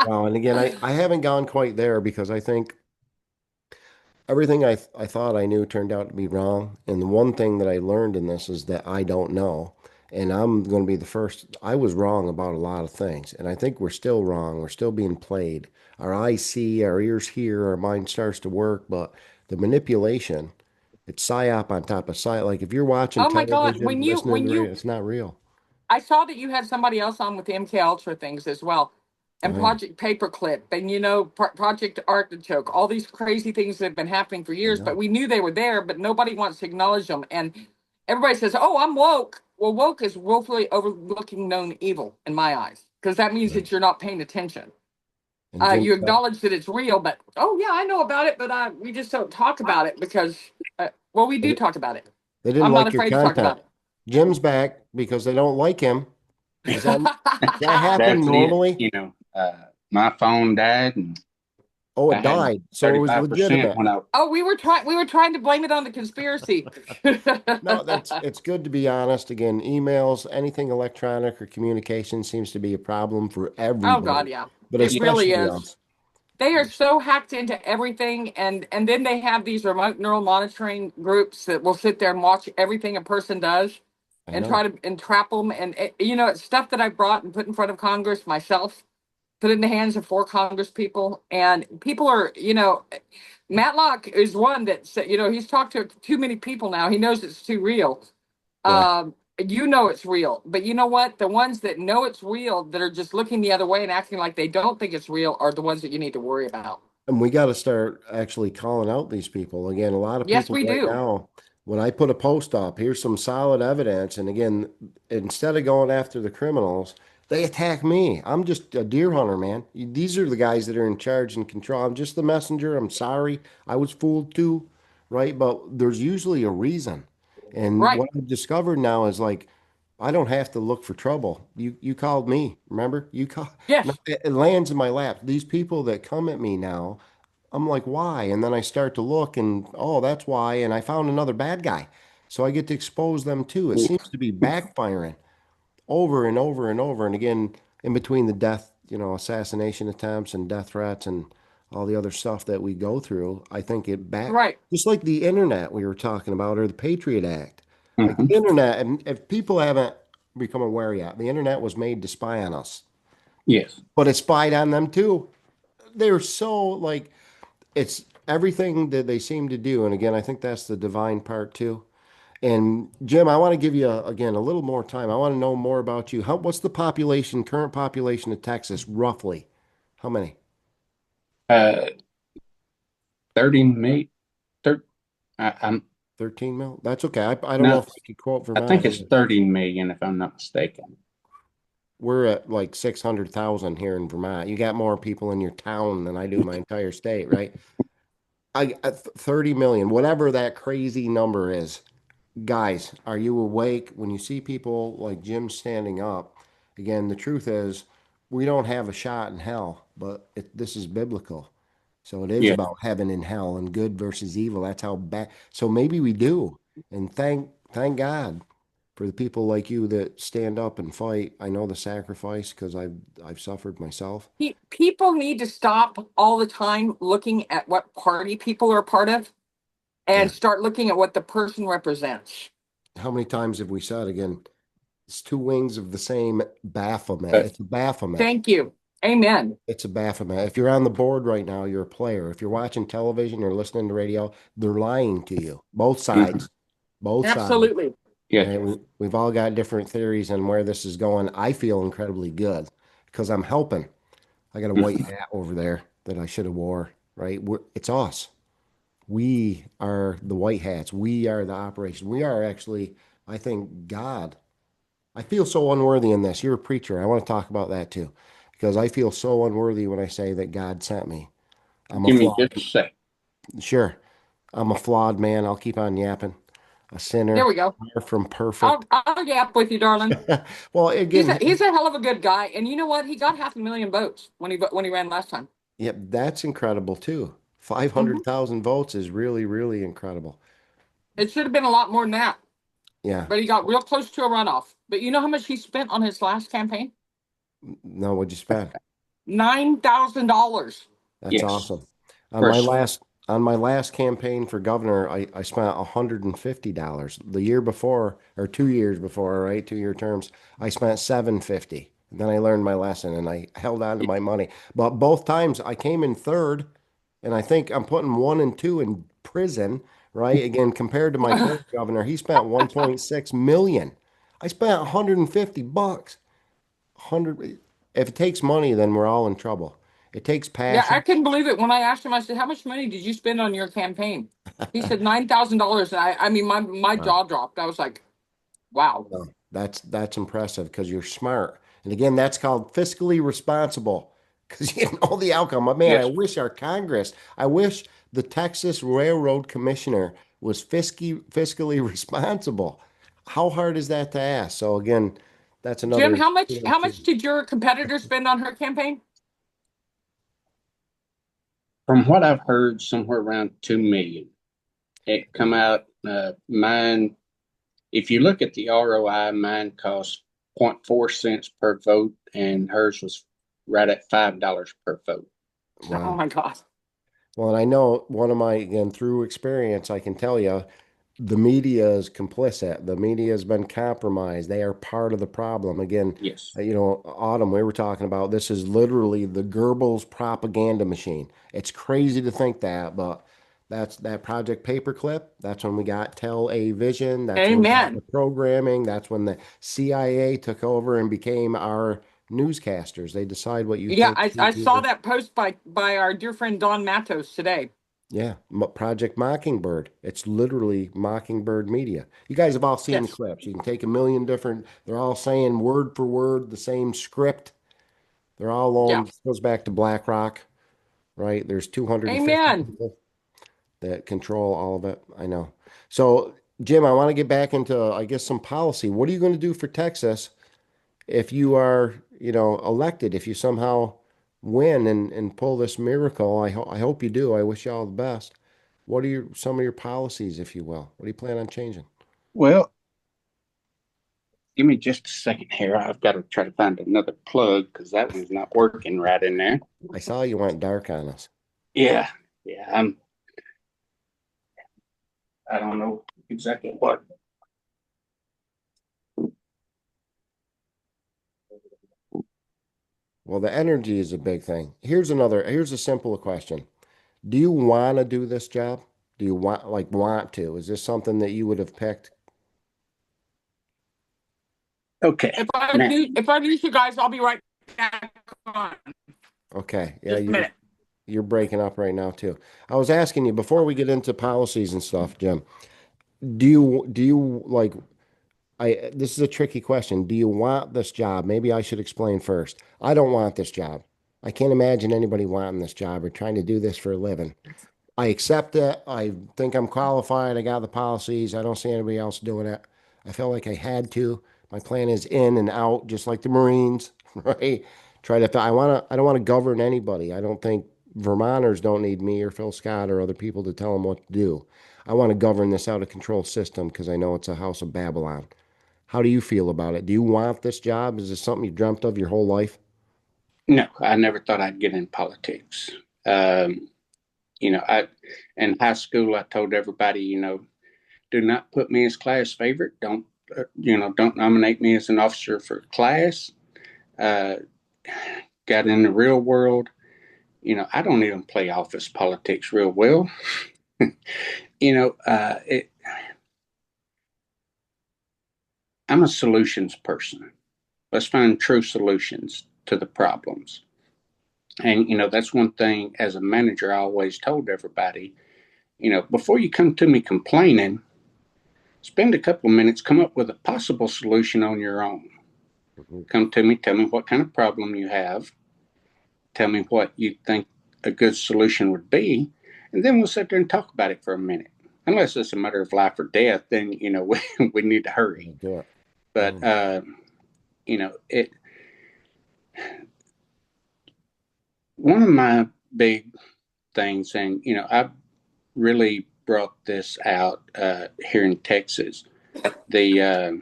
Wow. And again, I haven't gone quite there because I think everything I thought I knew turned out to be wrong. And the one thing that I learned in this is that I don't know. And I'm going to be the first. I was wrong about a lot of things. And I think we're still wrong. We're still being played. Our eyes see, our ears hear, our mind starts to work. But the manipulation, it's psyop on top of psyop. Like if you're watching Oh my God! television, listening to radio, it's not real. I saw that you had somebody else on with the MK Ultra things as well, and Oh, yeah. Project Paperclip, and Project Artichoke, all these crazy things that have been happening for I years. But know. we knew they were there, but nobody wants to acknowledge them. And everybody says, "Oh, I'm woke." Well, woke is willfully overlooking known evil in my eyes, because that means Right. that you're not paying attention. And Jim You said, acknowledge that it's real, but oh yeah, I know about it, but we just don't talk about it because, well, we do they talk about it. they didn't I'm not like your afraid to talk content. about Jim's back because they don't like him. Is that that it. happen That's it. normally? My phone died, and Oh, I it had died. So it was 35% legitimate. when I. Oh, we were trying to blame it on the conspiracy. No, it's good to be honest. Again, emails, anything electronic or communication seems to be a problem for Oh God, everybody, yeah. but It really especially is. us. They are so hacked into everything, and then they have these remote neural monitoring groups that will sit there and watch everything a person does I and try know. to entrap them. And it's stuff that I brought and put in front of Congress myself, put it in the hands of 4 Congress people, and people are, Matlock is one that said, he's talked to too many people now. He knows it's too real. Yeah. It's real, but you know what? The ones that know it's real, that are just looking the other way and acting like they don't think it's real, are the ones that you need to worry about. And we got to start actually calling out these people. Again, a lot of Yes, people we right do. now, when I put a post up, here's some solid evidence. And again, instead of going after the criminals, they attack me. I'm just a deer hunter, man. These are the guys that are in charge and control. I'm just the messenger. I'm sorry. I was fooled too, right? But there's usually a reason. And Right. what I've discovered now is like, I don't have to look for trouble. You called me, remember? You call. No, Yes. it lands in my lap. These people that come at me now, I'm like, why? And then I start to look and, oh, that's why. And I found another bad guy. So I get to expose them too. It seems to be backfiring over and over and over. And again, in between the death, assassination attempts and death threats and all the other stuff that we go through, I think it back, Right. just like the internet we were talking about or the Patriot Act. Like Mhm. the internet, and if people haven't become aware yet, the internet was made to spy on us, Yes. but it spied on them too. They're so like, it's everything that they seem to do. And again, I think that's the divine part too. And Jim, I want to give you again a little more time. I want to know more about you. What's the population, current population of Texas, roughly? How many? Uh, 30 May. I'm 13 mil? That's okay. I don't know no. if I could quote I think Vermont it's here. 30 million, if I'm not mistaken. We're at like 600,000 here in Vermont. You got more people in your town than I do my entire state, right? 30 million, whatever that crazy number is. Guys, are you awake when you see people like Jim standing up? Again, the truth is we don't have a shot in hell, but this is biblical. So it is Yeah. about heaven and hell and good versus evil. That's how bad. So maybe we do. And thank God. For the people like you that stand up and fight, I know the sacrifice because I've suffered myself. People need to stop all the time looking at what party people are a part of and Yeah. start looking at what the person represents. How many times have we said again, it's two wings of the same Baphomet. But It's a Baphomet. Thank you. Amen. It's a Baphomet. If you're on the board right now, you're a player. If you're watching television or listening to radio, they're lying to you. Both mhm, sides. Both sides. Absolutely. yes, Right? We've all got different theories on where this is going. I feel incredibly good because I'm helping. I got a white mhm, hat over there that I should have wore, right? It's us. We are the white hats. We are the operation. We are actually, I think, God. I feel so unworthy in this. You're a preacher. I want to talk about that too, because I feel so unworthy when I say that God sent me. I'm a give me flawed, just a sec. sure, I'm a flawed man. I'll keep on yapping. A There sinner, we go. far from I'll perfect. I'll yap with you, darling. Well, again, He's a hell of a good guy, and you know what? He got 500,000 votes when he ran last time. yep, that's incredible too. Mhm. 500,000 votes is really, really incredible. It should have been a lot more than that, Yeah. but he got real close to a runoff. But you know how much he spent on his last campaign? No, what'd you spend? $9,000. That's Yes, awesome. On my first, last on my last campaign for governor, I spent $150. The year before, or 2 years before, right? 2 year terms, I spent 750. Then I learned my lesson and I held on to my money. But both times I came in third, and I think I'm putting one and two in prison, right? Again, compared to my current governor, he spent 1.6 million. I spent 150 bucks. 100. If it takes money, then we're all in trouble. It takes Yeah, I passion. couldn't believe it when I asked him. I said, "How much money did you spend on your campaign?" He said $9,000. And I mean, my Wow. jaw dropped. I was like, "Wow." No, that's impressive because you're smart. And again, that's called fiscally responsible because you know the outcome. But man, I yes. wish our Congress, I wish the Texas Railroad Commissioner was fiscally responsible. How hard is that to ask? So again, that's Jim, another how kudos to much did your competitor spend on her campaign? From what I've heard, somewhere around 2 million. It come you. out mine. If you look at the ROI, mine cost 0.4 cents per vote, and hers was right at $5 per vote. Oh Wow. my God. Well, and I know one of my, again, through experience, I can tell you the media is complicit. The media has been compromised. They are part of the problem. Again, Yes. Autumn, we were talking about this is literally the Goebbels propaganda machine. It's crazy to think that, but that's that Project Paperclip. That's when we got television. That's when we got the Amen. programming. That's when the CIA took over and became our newscasters. They decide what you Yeah, think I saw people. that post by our dear friend Don Matos today. Yeah, Project Mockingbird. It's literally Mockingbird media. You guys have all seen the Yes. clips. You can take a million different, they're all saying word for word the same script. They're all Yeah. owned, goes back to BlackRock, right? There's 250 Amen. people that control all of it. I know. So, Jim, I want to get back into, I guess, some policy. What are you going to do for Texas if you are, elected, if you somehow win and pull this miracle? I hope you do. I wish you all the best. What are some of your policies, if you will? What do you plan on changing? Well, give me just a second here. I've got to try to find another plug because that one's not working right in there. I saw you went dark on us. Yeah, yeah. I don't know exactly what. Well, the energy is a big thing. Here's a simple question. Do you want to do this job? Do you want to? Is this something that you would have picked? Okay. Now, If I lose you guys, I'll be right back on. Okay. Yeah, Just a minute. you're breaking up right now too. I was asking you before we get into policies and stuff, Jim. Do you like this is a tricky question. Do you want this job? Maybe I should explain first. I don't want this job. I can't imagine anybody wanting this job or trying to do this for a living. I accept it. I think I'm qualified. I got the policies. I don't see anybody else doing it. I felt like I had to. My plan is in and out, just like the Marines, right? I don't want to govern anybody. I don't think Vermonters don't need me or Phil Scott or other people to tell them what to do. I want to govern this out of control system because I know it's a house of Babylon. How do you feel about it? Do you want this job? Is this something you dreamt of your whole life? No, I never thought I'd get in politics. Um, I in high school I told everybody, do not put me as class favorite. Don't nominate me as an officer for class. Uh, got in the real world. I don't even play office politics real well. you know, uh, it, I'm a solutions person. Let's find true solutions to the problems. And, that's one thing as a manager, I always told everybody, before you come to me complaining, spend a couple of minutes, come up with a possible solution on your own. Mhm. Come to me, tell me what kind of problem you have, tell me what you think a good solution would be, and then we'll sit there and talk about it for a minute. Unless it's a matter of life or death, then we need to hurry. Do it. But Mm. it one of my big things, and I've really brought this out here in Texas. The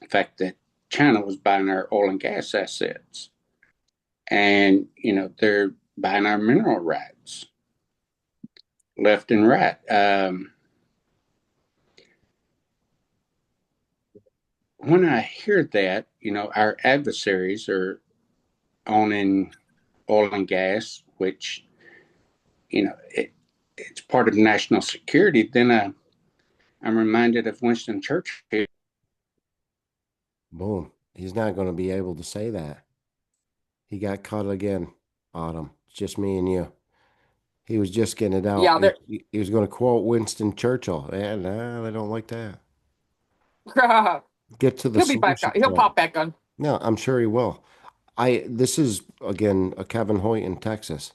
fact that China was buying our oil and gas assets, and they're buying our mineral rights left and right. When I hear that, our adversaries are owning oil and gas, which it's part of national security. Then I'm reminded of Winston Churchill. Boom. He's not going to be able to say that. He got caught again, Autumn. It's just me and you. He was just getting it out. Yeah, there. He was going to quote Winston Churchill. And they don't like that. Get to the He'll be back solution on. He'll point. pop back on. No, I'm sure he will. This is again a Kevin Hoyt in Texas,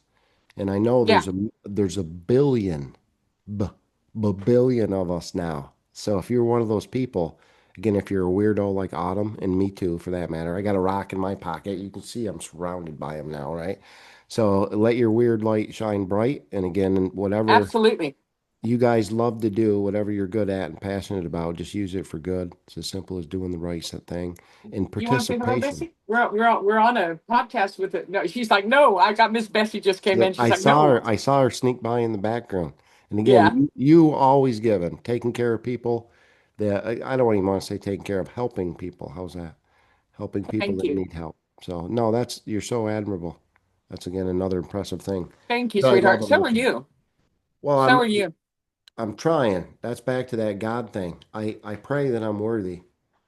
and I know Yeah, there's a billion, b, billion of us now. So if you're one of those people, again, if you're a weirdo like Autumn and me too, for that matter, I got a rock in my pocket. You can see I'm surrounded by them now, right? So let your weird light shine bright, and again, whatever absolutely. you guys love to do, whatever you're good at and passionate about, just use it for good. It's as simple as doing the right thing and You want to say hello, participation. Bessie? We're on a podcast with it. No, she's like, no. I got Miss Bessie just came Yep, in. She's like, no. I saw her sneak by in the background. And again, Yeah, you always giving, taking care of people that I don't even want to say taking care of, helping people. How's that? Helping people thank that you, need help. So no, you're so admirable. That's again another impressive thing. thank you, So I love sweetheart. it So with are you. you. Well, So are you. I'm trying. That's back to that God thing. I pray that I'm worthy.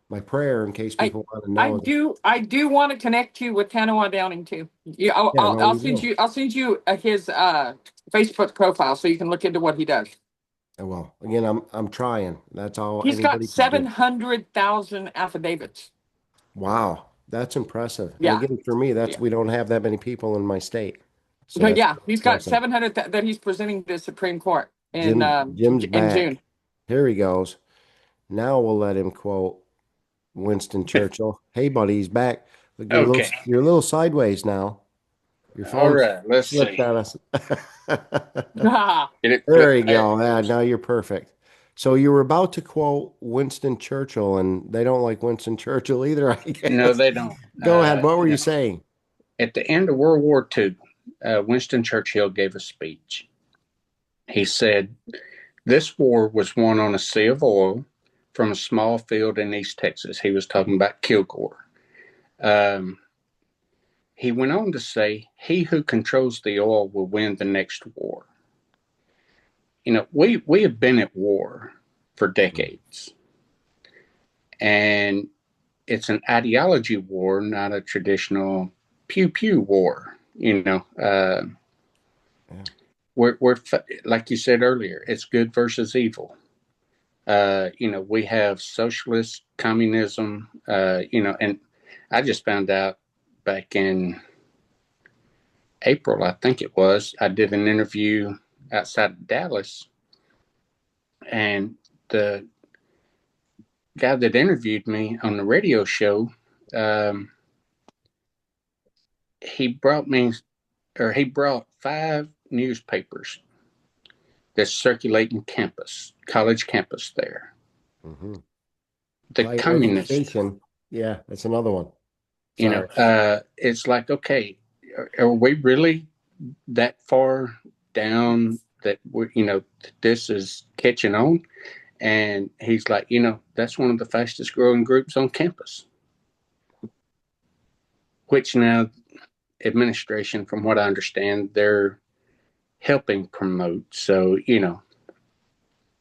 My prayer, in case I people want to I know, is do I do want to connect you with Tanawa Downing too. Yeah, yeah, no, we will. I'll send you his Facebook profile so you can look into what he does. I will. Again, I'm trying. That's all He's got anybody can do. 700,000 affidavits. Wow, that's impressive. And Yeah, again, for me, that's yeah. we don't have that many people in my state, so But that's yeah, he's got impressive. 700 that he's presenting to the Supreme Court Jim's in back. June. Here he goes. Now we'll let him quote Winston Churchill. Hey, buddy, he's back. Look, Okay. you're a little sideways now. Your All phone's right. Let's flipped see. on us. Ah, Did it There flip? you There go. it Yeah, is. now you're perfect. So you were about to quote Winston Churchill, and they don't like Winston Churchill either, I No, guess. they don't. Go ahead. What were you saying? At the end of World War II, Winston Churchill gave a speech. He said, "This war was won on a sea of oil from a small field in East Texas." He was talking about Kilgore. Um, he went on to say, "He who controls the oil will win the next war." We have been at war for decades, and it's an ideology war, not a traditional pew pew war. Yeah. We're like you said earlier, it's good versus evil. We have socialist communism. And I just found out back in April, I think it was, I did an interview outside of Dallas, and the guy that interviewed me on the radio show, um, he brought me, or he brought 5 newspapers that circulate in college campus there. Hmm. the Higher communist, education. Yeah, that's another one. you know, Sorry. it's like, okay, are we really that far down that we, this is catching on? And he's like, that's one of the fastest growing groups on campus, which now administration, from what I understand, they're helping promote. So,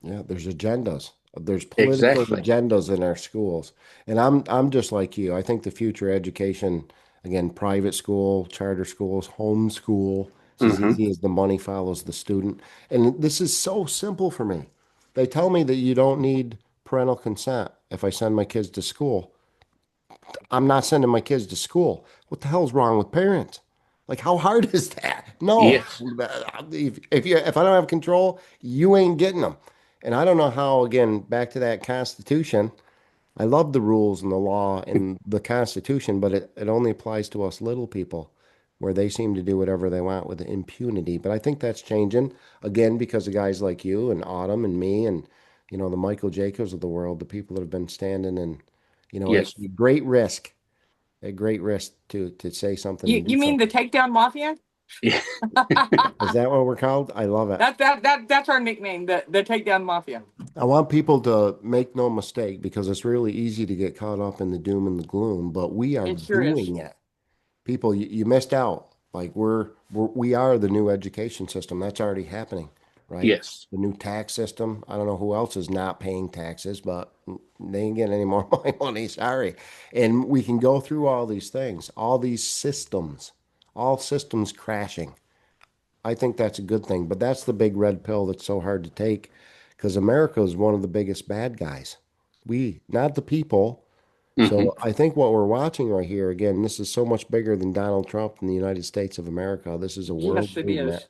Yeah, there's agendas. There's political exactly. agendas in our schools. And I'm just like you. I think the future education, again, private school, charter schools, homeschool, it's as Mm-hmm. easy as the money follows the student. And this is so simple for me. They tell me that you don't need parental consent if I send my kids to school. I'm not sending my kids to school. What the hell's wrong with parents? Like, how hard is that? No. Yes. If I don't have control, you ain't getting them. And I don't know how, again, back to that Constitution. I love the rules and the law and the Constitution, but it only applies to us little people where they seem to do whatever they want with impunity. But I think that's changing again because of guys like you and Autumn and me and, the Michael Jacobs of the world, the people that have been standing and, at Yes. at great risk to say something You and do you mean the something. takedown mafia? Yeah. Is that what we're called? I love it. That's our nickname, the takedown mafia. I want people to make no mistake because it's really easy to get caught up in the doom and the gloom, but we are It sure is. doing it. People, you missed out. Like we are the new education system. That's already happening, right? Yes. The new tax system. I don't know who else is not paying taxes, but they ain't getting any more of my money. Sorry. And we can go through all these things, all these systems, all systems crashing. I think that's a good thing, but that's the big red pill that's so hard to take because America is one of the biggest bad guys. We, not the people. Mm-hmm. So I think what we're watching right here, again, this is so much bigger than Donald Trump and the United States of America. This is a world Yes, it movement. is.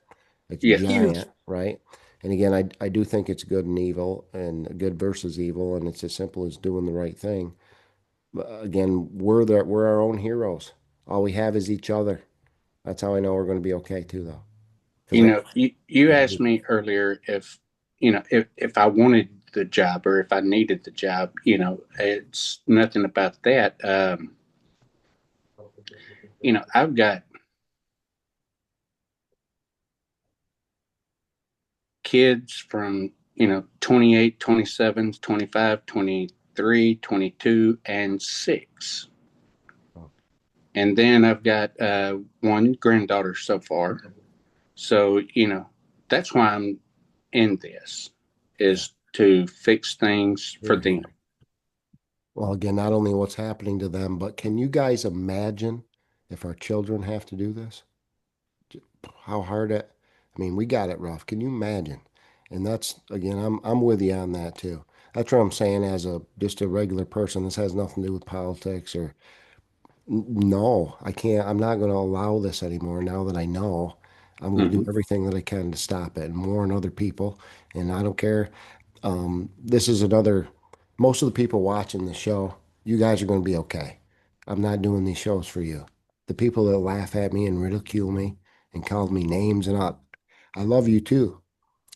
It's Yes. Huge. giant, right? And again, I do think it's good and evil and good versus evil, and it's as simple as doing the right thing. But again, we're our own heroes. All we have is each other. That's how I know we're going to be okay too, though. Because You asked me earlier if, if I wanted the job or if I needed the job, it's nothing about that. I've got kids from, 28, 27, 25, 23, 22, and 6. And then I've got one granddaughter so far. So, that's why I'm in this, yeah, is to fix things for you're them. here. Well, again, not only what's happening to them, but can you guys imagine if our children have to do this? How hard it, I mean, we got it rough. Can you imagine? And that's again, I'm with you on that too. That's what I'm saying as a just a regular person. This has nothing to do with politics or no, I can't. I'm not going to allow this anymore. Now that I know, I'm going to do Mm-hmm. everything that I can to stop it and warn other people. And I don't care. This is another, most of the people watching the show, you guys are going to be okay. I'm not doing these shows for you. The people that laugh at me and ridicule me and call me names and all, I love you too.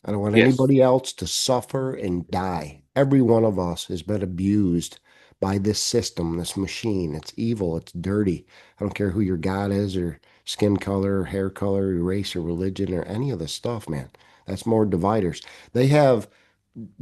I don't want Yes. anybody else to suffer and die. Every one of us has been abused by this system, this machine. It's evil, it's dirty. I don't care who your God is or skin color or hair color or race or religion or any of this stuff, man. That's more dividers. They have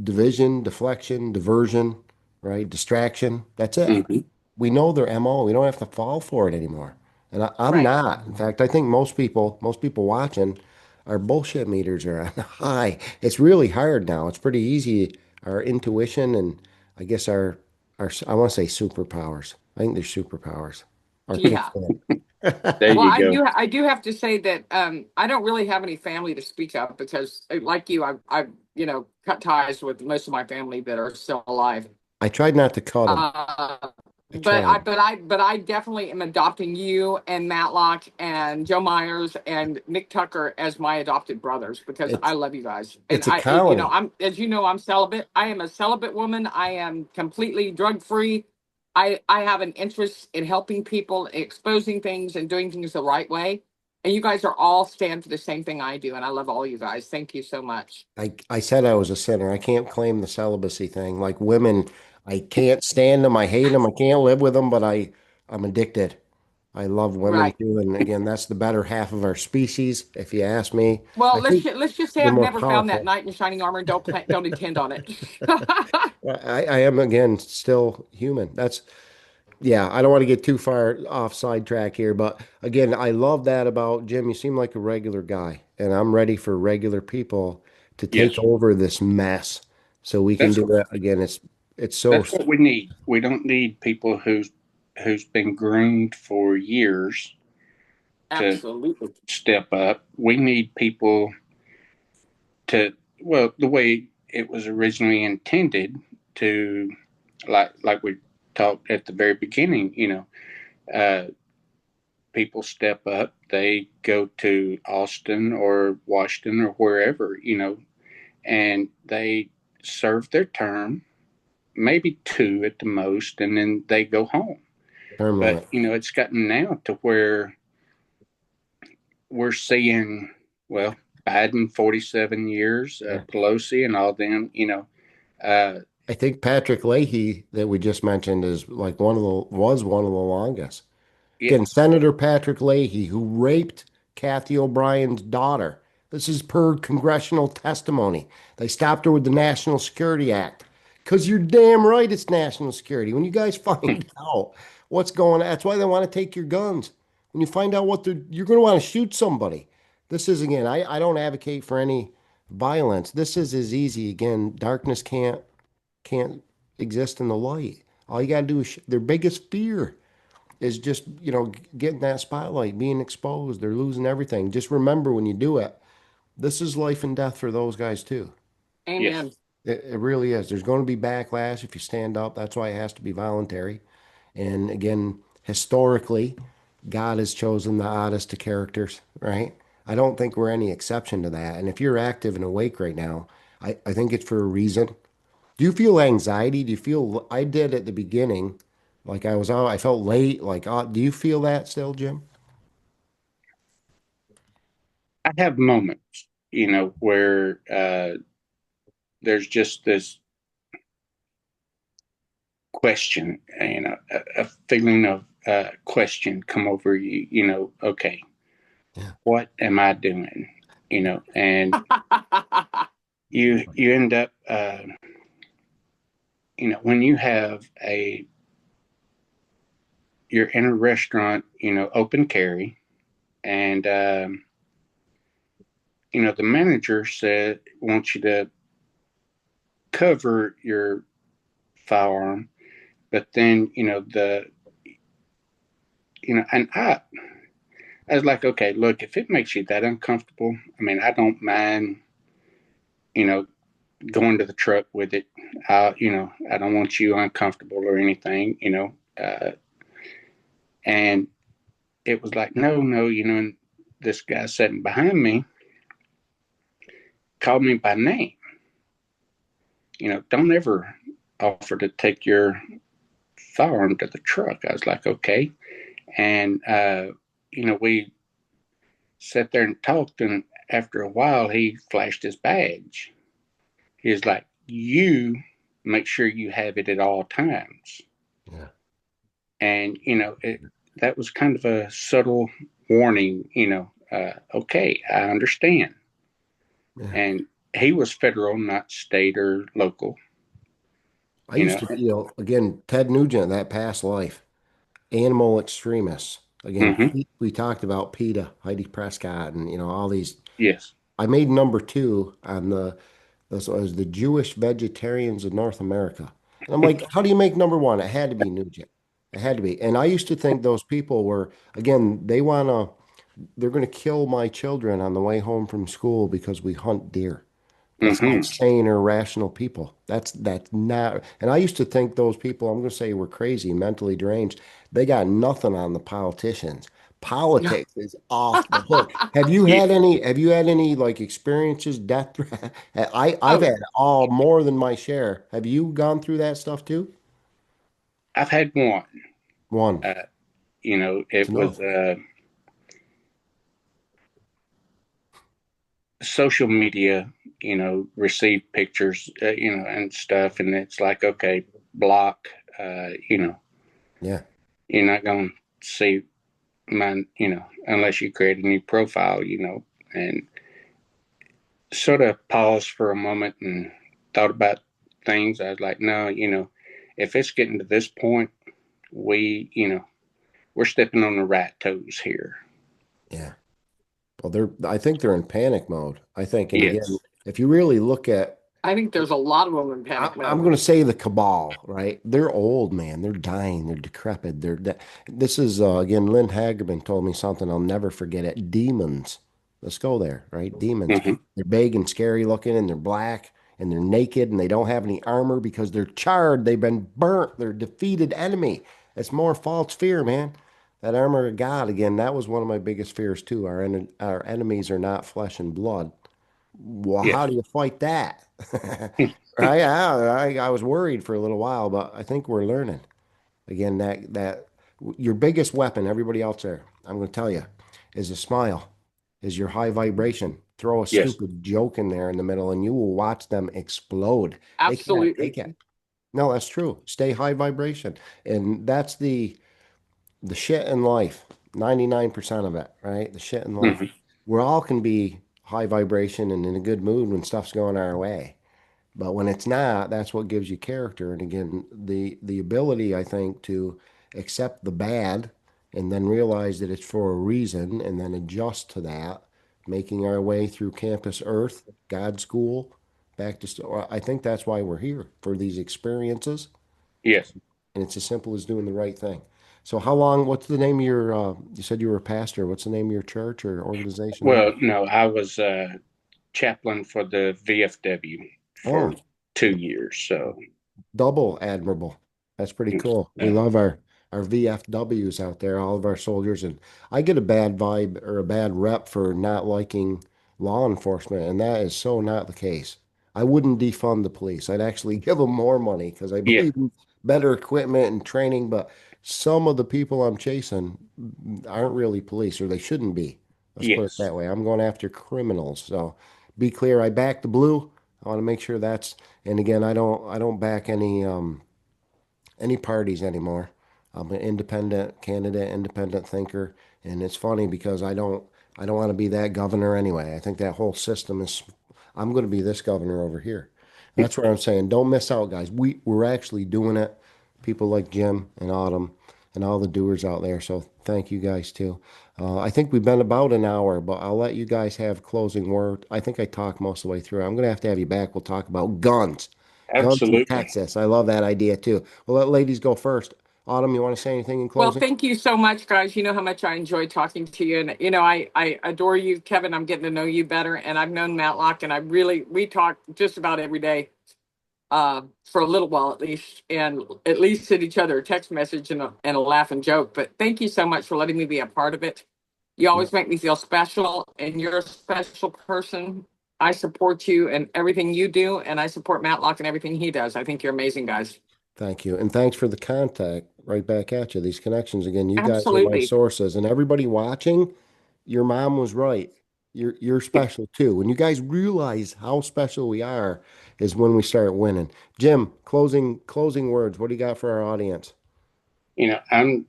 division, deflection, diversion, right? Distraction. That's it. Mm-hmm. We know their MO. We don't have to fall for it anymore. And I'm Right. not. In fact, I think most people watching, our bullshit meters are on high. It's really hard now. It's pretty easy. Our intuition and I guess our I want to say superpowers. I think they're superpowers. Are Yeah. kicked in. There Well, you go. I do have to say that I don't really have any family to speak of because, like you, I've cut ties with most of my family that are still alive. I tried not to cut them. Uh, I but tried. I definitely am adopting you and Matlock and Joe Myers and Nick Tucker as my adopted brothers because I It's love you guys. And it's a colony. I'm, as you know, I'm celibate. I am a celibate woman. I am completely drug free. I have an interest in helping people, exposing things and doing things the right way. And you guys are all stand for the same thing I do, and I love all you guys. Thank you so much. I said I was a sinner. I can't claim the celibacy thing. Like women, I can't stand them. I hate them. I can't live with them, but I'm addicted. I love women Right. too. And again, that's the better half of our species, if you ask me. Well, I think let's just say they're I've more never found that powerful. knight in shining armor. And don't intend on it. I am again still human. That's yeah, I don't want to get too far off sidetrack here, but again, I love that about Jim. You seem like a regular guy, and I'm ready for regular people to take Yes, over this mess so we can that's do that again. It's so that's what we need. We don't need people who's been groomed for years to Absolutely. step up. We need people to, well, the way it was originally intended to, like we talked at the very beginning, uh, people step up, they go to Austin or Washington or wherever, and they serve their term, maybe two at the most, and then they go home. term But limit. it's gotten now to where we're seeing, well, Biden 47 years, Yeah. Pelosi and all them, uh, I think Patrick Leahy that we just mentioned is like was one of the longest. yeah, Again, Senator Patrick Leahy, who raped Kathy O'Brien's daughter. This is per congressional testimony. They stopped her with the National Security Act. Because you're damn right it's national security. When you guys find out what's going on, that's why they want to take your guns. When you find out you're going to want to shoot somebody. This is, again, I don't advocate for any violence. This is as easy. Again, darkness can't exist in the light. All you got to do is their biggest fear is just, getting that spotlight, being exposed. They're losing everything. Just remember when you do it, this is life and death for those guys too. yes, Amen. It really is. There's going to be backlash if you stand up. That's why it has to be voluntary. And again, historically, God has chosen the oddest of characters, right? I don't think we're any exception to that. And if you're active and awake right now, I think it's for a reason. Do you feel anxiety? Do you feel, I did at the beginning, like I was out, I felt late. Like, do you feel that still, Jim? I have moments, where there's just this question, a feeling of question come over you, okay, Yeah. what am I doing? And you end up, when you're in a restaurant, open carry, and the manager said wants you to cover your firearm, but then and I was like, okay, look, if it makes you that uncomfortable, I mean, I don't mind, you know, going to the truck with it. I don't want you uncomfortable or anything, and it was like, no, no, and this guy sitting behind me called me by name. Don't ever offer to take your firearm to the truck. I was like, okay. And, we sat there and talked. And after a while, he flashed his badge. He was like, you make sure you have it at all times. Yeah. And, that was kind of a subtle warning, okay, I understand. Yeah. And he was federal, not state or local, I you used know. to feel, again, Ted Nugent, that past life, animal extremists. Again, Mm-hmm. We talked about PETA, Heidi Prescott, and, all these. Yes. I made number two on this was the Jewish vegetarians of North America. And I'm like, how do you make number one? It had to be Nugent. It had to be. And I used to think those people were, again, they're going to kill my children on the way home from school because we hunt deer. That's not Mm-hmm. sane or rational people. That's not. And I used to think those people, I'm going to say, were crazy, mentally deranged. They got nothing on the politicians. Politics is off the hook. Yeah, Have you had any like experiences, death threat? I've Oh, had all more than my share. Have you gone through that stuff too? I've had one. One. Uh, It's it was enough. social media, receive pictures, and stuff, and it's like, okay, block, Yeah. you're not going to see mine, unless you create a new profile, and sort of paused for a moment and thought about things. I was like, no, if it's getting to this point, we're stepping on the rat toes here. Yeah. Well, I think they're in panic mode. I think, and again, Yes. if you really look at, I think there's a lot of them in panic I'm mode. going to say the cabal, right? They're old, man. They're dying. They're decrepit. This is, again, Lynn Hagerman told me something I'll never forget it. Demons. Let's go there, right? Demons. Mm-hmm. They're big and scary looking and they're black and they're naked and they don't have any armor because they're charred. They've been burnt. They're a defeated enemy. It's more false fear, man. That armor of God, again, that was one of my biggest fears too. Our enemies are not flesh and blood. Well, how Yes. do you fight that? Right? I was worried for a little while, but I think we're learning. Again, that your biggest weapon, everybody out there, I'm going to tell you, is a smile, is your high vibration. Throw a Yes. stupid joke in there in the middle, and you will watch them explode. They can't take Absolutely. it. No, that's true. Stay high vibration, and that's the shit in life. 99% of it, right? The shit in life. Mm-hmm. We all can be high vibration and in a good mood when stuff's going our way. But when it's not, that's what gives you character. And again, the ability, I think, to accept the bad and then realize that it's for a reason and then adjust to that, making our way through campus earth, God school, back to I think that's why we're here for these experiences. Yes. And it's as simple as doing the right thing. So how long, what's the name of your you said you were a pastor. What's the name of your church or organization now? Well, no, I was chaplain for the VFW for Oh, 2 years. So, double admirable. That's pretty cool. We uh, love our VFWs out there, all of our soldiers, and I get a bad vibe or a bad rep for not liking law enforcement, and that is so not the case. I wouldn't defund the police. I'd actually give them more money because I yeah, believe in better equipment and training, but some of the people I'm chasing aren't really police, or they shouldn't be. Let's put it yes, that way. I'm going after criminals. So be clear, I back the blue. I want to make sure that's, and again, I don't back any parties anymore. I'm an independent candidate, independent thinker, and it's funny because I don't want to be that governor anyway. I think that whole system is I'm going to be this governor over here. That's where I'm saying don't miss out, guys. We're actually doing it. People like Jim and Autumn and all the doers out there. So thank you guys too. I think we've been about an hour, but I'll let you guys have closing word. I think I talked most of the way through. I'm going to have you back. We'll talk about guns. Guns in absolutely. Texas. I love that idea too. We'll let ladies go first. Autumn, you want to say anything in Well, closing? thank you so much, guys. You know how much I enjoy talking to you. And, I adore you, Kevin. I'm getting to know you better. And I've known Matlock, and we talk just about every day, for a little while at least, and at least send each other a text message and a laugh and joke. But thank you so much for letting me be a part of it. You Yeah. always make me feel special, and you're a special person. I support you and everything you do, and I support Matlock and everything he does. I think you're amazing, guys. Thank you. And thanks for the contact right back at you. These connections again. You guys are my Absolutely. sources. And everybody watching, your mom was right. You're special too. When you guys realize how special we are is when we start winning. Jim, closing words. What do you got for our audience? I'm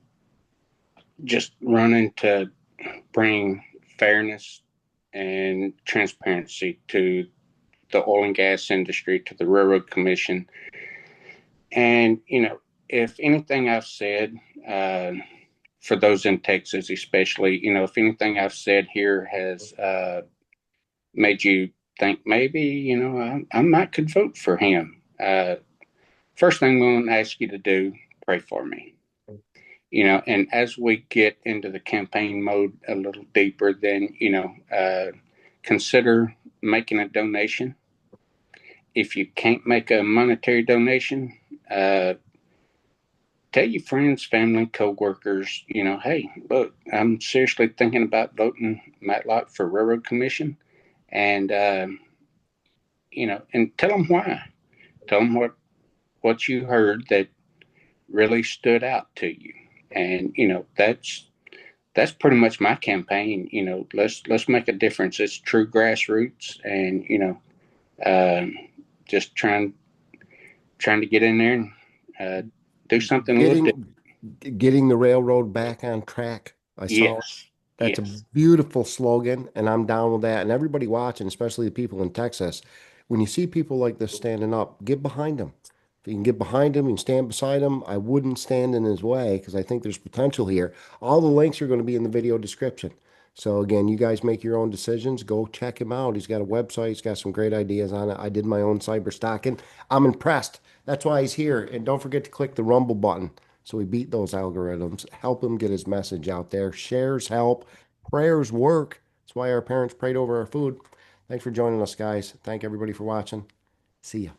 just running to bring fairness and transparency to the oil and gas industry, to the Railroad Commission. And, if anything I've said, for those in Texas, especially, if anything I've said here has made you think maybe, I might could vote for him. First thing I'm going to ask you to do, pray for me. And as we get into the campaign mode a little deeper, then, consider making a donation. If you can't make a monetary donation, uh, tell your friends, family, coworkers, hey, look, I'm seriously thinking about voting Matlock for Railroad Commission, and and tell them why. Tell them what you heard that really stood out to you, and that's that's pretty much my campaign. Let's make a difference. It's true grassroots, and just trying to get in there and do something a little different. Getting the railroad back on track. I saw Yes, That's a yes, beautiful slogan, and I'm down with that. And everybody watching, especially the people in Texas, when you see people like this standing up, get behind them. If you can get behind him and stand beside him, I wouldn't stand in his way because I think there's potential here. All the links are going to be in the video description. So again, you guys make your own decisions. Go check him out. He's got a website. He's got some great ideas on it. I did my own cyber stocking. I'm impressed. That's why he's here. And don't forget to click the Rumble button so we beat those algorithms. Help him get his message out there. Shares help. Prayers work. That's why our parents prayed over our food. Thanks for joining us, guys. Thank everybody for watching. See ya.